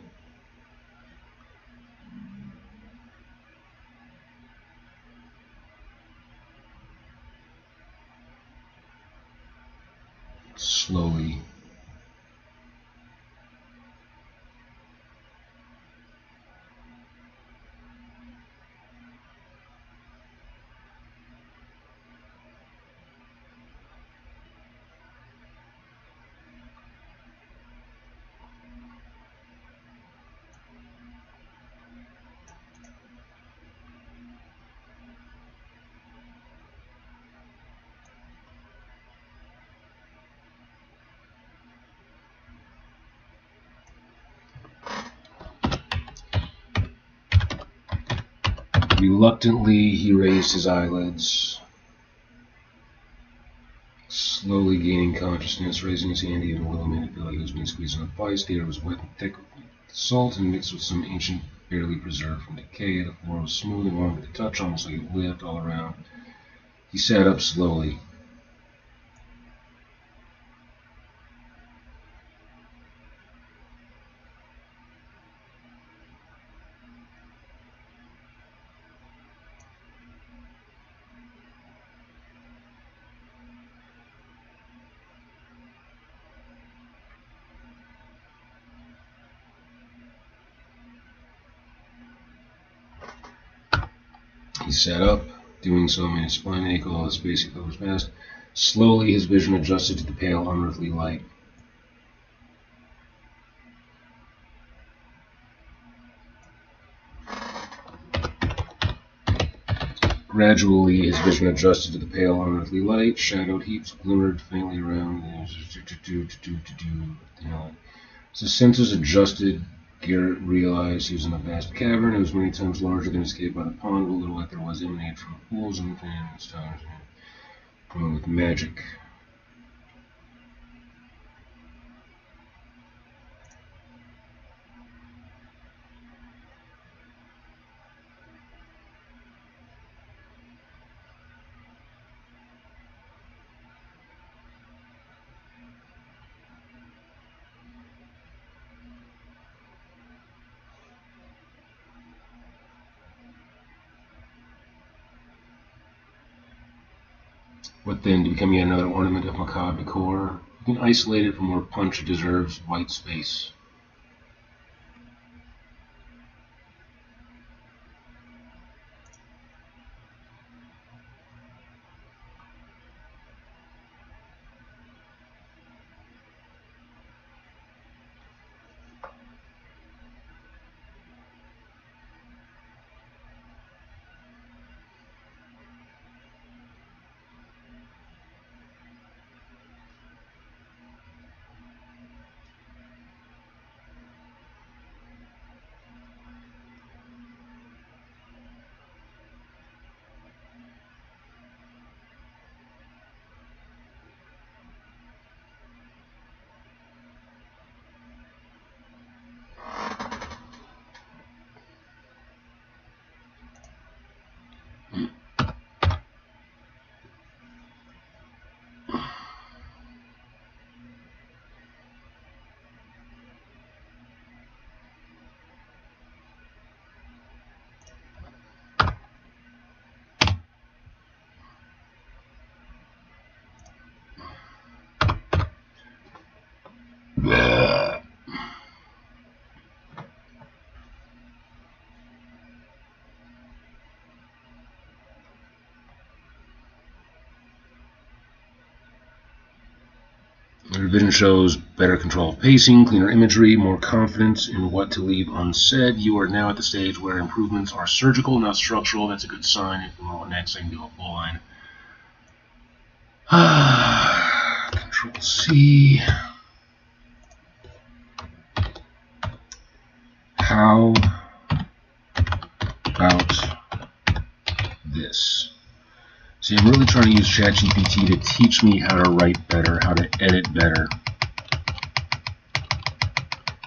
S1: Slowly. Reluctantly, he raised his eyelids, slowly gaining consciousness. Raising his hand, even Willow made it feel like he was being squeezed on a ice. The air was wet and thick with salt and mixed with some ancient, barely preserved from decay. The floor was smooth and warm to the touch, almost like it lived all around. He sat up slowly. He sat up. Doing so made his spine ache, all his basic thought was past. Slowly, his vision adjusted to the pale, unearthly light. Gradually, his vision adjusted to the pale, unearthly light. Shadowed heaps glimmered faintly around. As his senses adjusted, Garrett realized he was in a vast cavern. It was many times larger than escaped by the pond, but little like there was emanated from pools and stars, glowing with magic. What then to become yet another ornament of macabre decor? You can isolate it from where punch deserves white space. Your vision shows better control of pacing, cleaner imagery, more confidence in what to leave unsaid. You are now at the stage where improvements are surgical, not structural. That's a good sign. If you want next, I can do a full line. Control C. How about this? See, I'm really trying to use ChatGPT to teach me how to write better, how to edit better.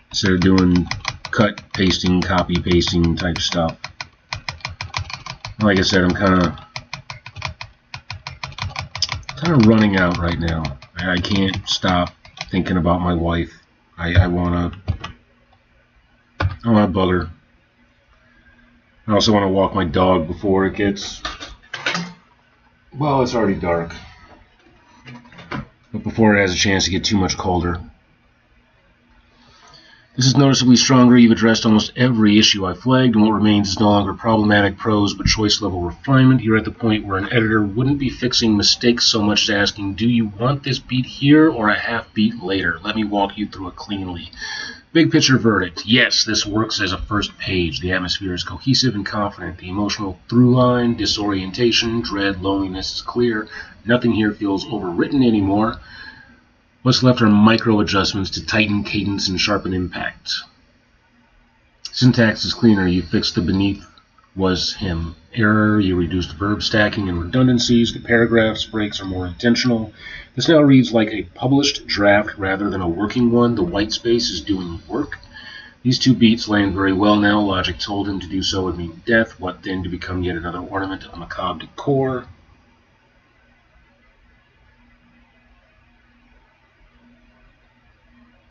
S1: Instead of doing cut, pasting, copy, pasting type stuff. Like I said, I'm kind of running out right now. I can't stop thinking about my wife. I want to bug her. I also want to walk my dog before it gets, well, it's already dark, but before it has a chance to get too much colder. This is noticeably stronger. You've addressed almost every issue I flagged, and what remains is no longer problematic prose, but choice-level refinement. You're at the point where an editor wouldn't be fixing mistakes so much as asking, do you want this beat here or a half beat later? Let me walk you through it cleanly. Big picture verdict. Yes, this works as a first page. The atmosphere is cohesive and confident. The emotional through line, disorientation, dread, loneliness is clear. Nothing here feels overwritten anymore. What's left are micro adjustments to tighten cadence and sharpen impact. Syntax is cleaner. You fixed the beneath was him error. You reduced verb stacking and redundancies. The paragraphs breaks are more intentional. This now reads like a published draft rather than a working one. The white space is doing work. These two beats land very well now. Logic told him to do so would mean death. What then to become yet another ornament of macabre decor?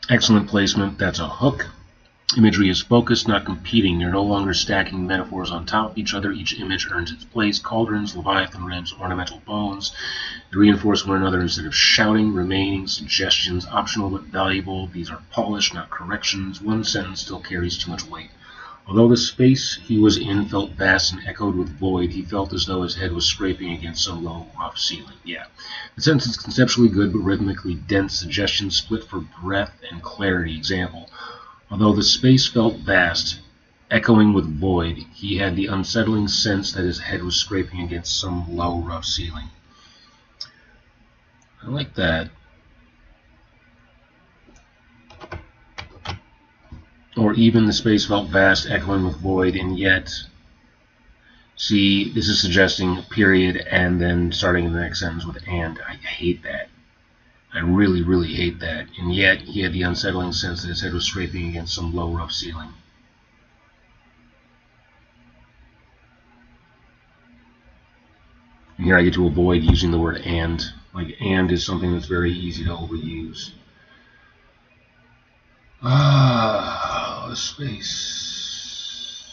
S1: Excellent placement. That's a hook. Imagery is focused, not competing. You're no longer stacking metaphors on top of each other. Each image earns its place. Cauldrons, leviathan ribs, ornamental bones. They reinforce one another instead of shouting. Remaining suggestions, optional but valuable. These are polished, not corrections. One sentence still carries too much weight. Although the space he was in felt vast and echoed with void, he felt as though his head was scraping against some low, rough ceiling. Yeah. The sentence is conceptually good, but rhythmically dense. Suggestions split for breadth and clarity. Example. Although the space felt vast, echoing with void, he had the unsettling sense that his head was scraping against some low, rough ceiling. I like that. Or even the space felt vast, echoing with void, and yet, see, this is suggesting a period and then starting in the next sentence with and. I hate that. I really, really hate that. And yet, he had the unsettling sense that his head was scraping against some low, rough ceiling. And here I get to avoid using the word and. Like, and is something that's very easy to overuse. Space.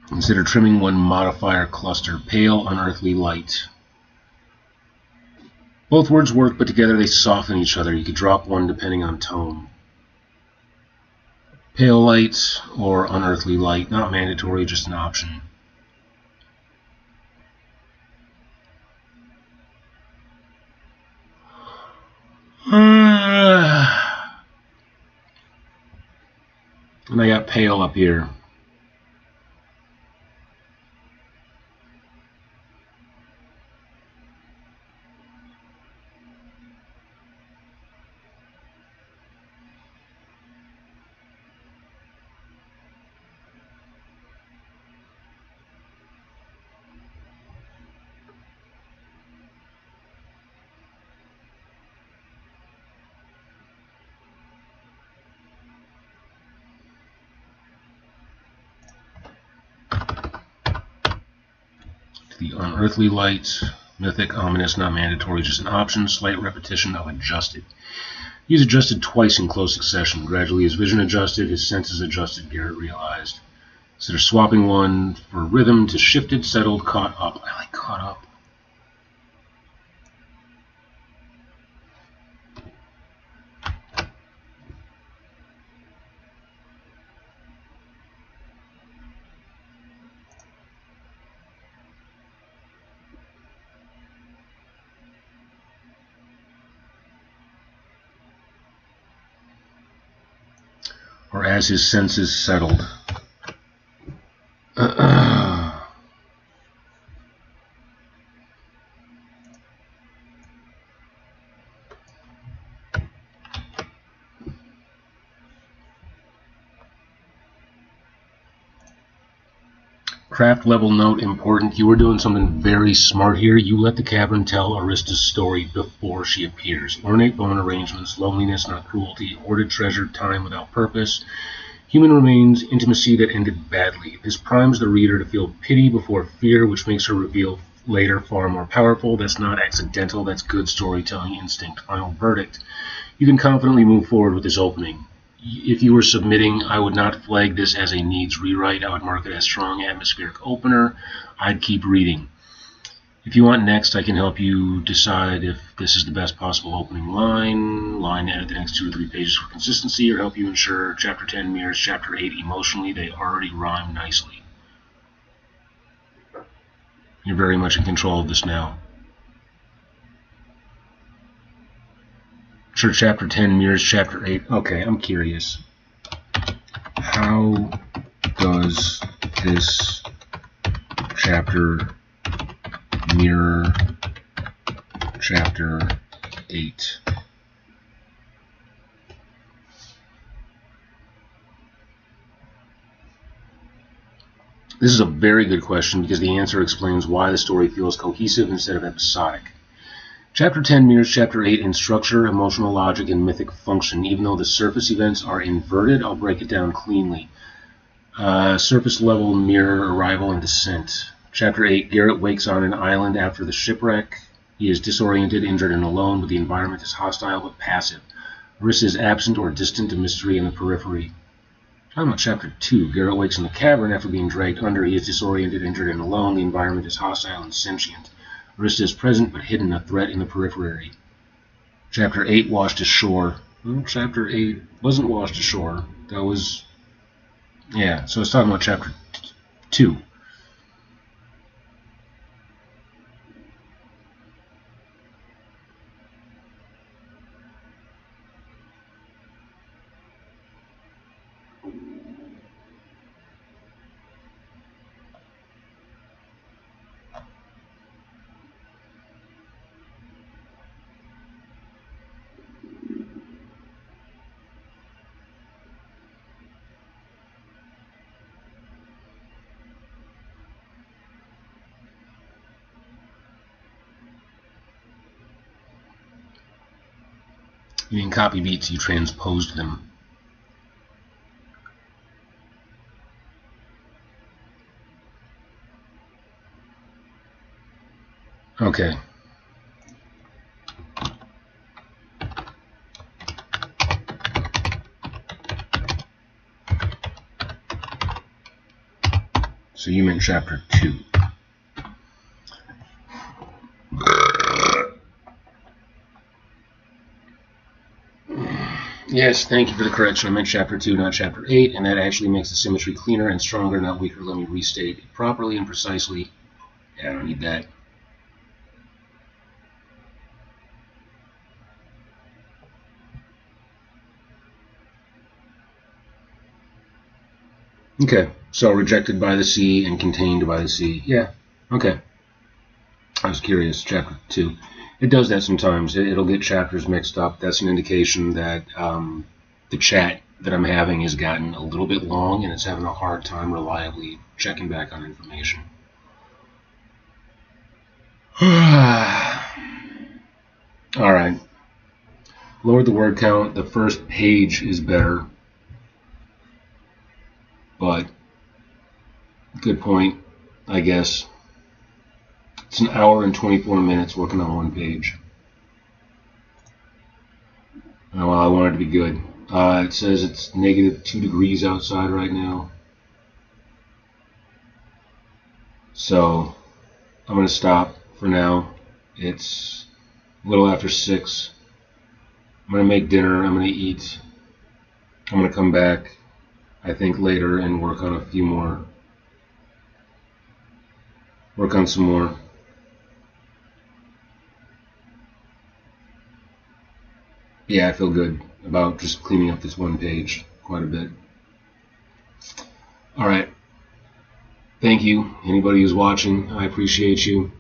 S1: Consider trimming one modifier cluster, pale, unearthly light. Both words work, but together they soften each other. You could drop one depending on tone. Pale light or unearthly light, not mandatory, just an option. And I got pale up here. The unearthly light, mythic, ominous, not mandatory, just an option, slight repetition of adjusted. He's adjusted twice in close succession. Gradually his vision adjusted, his senses adjusted, Garrett realized. Instead of swapping one for rhythm to shifted, settled, caught up. I like caught up. Or as his senses settled. Craft level note important. You were doing something very smart here. You let the cavern tell Arista's story before she appears. Ornate bone arrangements, loneliness, not cruelty, hoarded treasure, time without purpose. Human remains, intimacy that ended badly. This primes the reader to feel pity before fear, which makes her reveal later far more powerful. That's not accidental, that's good storytelling instinct. Final verdict. You can confidently move forward with this opening. If you were submitting, I would not flag this as a needs rewrite. I would mark it as strong atmospheric opener. I'd keep reading. If you want next, I can help you decide if this is the best possible opening line edit the next 2 or 3 pages for consistency, or help you ensure Chapter 10 mirrors Chapter 8 emotionally. They already rhyme nicely. You're very much in control of this now. Sure, Chapter 10 mirrors Chapter 8. Okay, I'm curious. How does this chapter mirror Chapter 8? This is a very good question because the answer explains why the story feels cohesive instead of episodic. Chapter 10 mirrors Chapter 8 in structure, emotional logic, and mythic function. Even though the surface events are inverted, I'll break it down cleanly. Surface level mirror arrival and descent. Chapter 8, Garrett wakes on an island after the shipwreck. He is disoriented, injured, and alone, but the environment is hostile but passive. Risk is absent or distant, a mystery in the periphery. Talking about Chapter 2, Garrett wakes in the cavern after being dragged under. He is disoriented, injured, and alone. The environment is hostile and sentient. Risk is present but hidden, a threat in the periphery. Chapter 8, washed ashore. Well, Chapter 8 wasn't washed ashore. That was... yeah, so it's talking about Chapter 2. You mean copy beats, you transposed them. Okay. So you meant Chapter 2. Yes, thank you for the correction. I meant Chapter 2, not Chapter 8, and that actually makes the symmetry cleaner and stronger, not weaker. Let me restate it properly and precisely. Yeah, I don't need that. Okay, so rejected by the sea and contained by the sea. Yeah, okay. I was curious, Chapter 2. It does that sometimes. It'll get chapters mixed up. That's an indication that the chat that I'm having has gotten a little bit long and it's having a hard time reliably checking back on information. Alright. Lowered the word count. The first page is better. But, good point, I guess. It's an hour and 24 minutes working on one page. Well, I want it to be good. It says it's -2 degrees outside right now. So, I'm going to stop for now. It's a little after 6. I'm going to make dinner. I'm going to eat. I'm going to come back, I think, later and work on a few more. Work on some more. Yeah, I feel good about just cleaning up this one page quite a bit. Alright. Thank you, anybody who's watching. I appreciate you.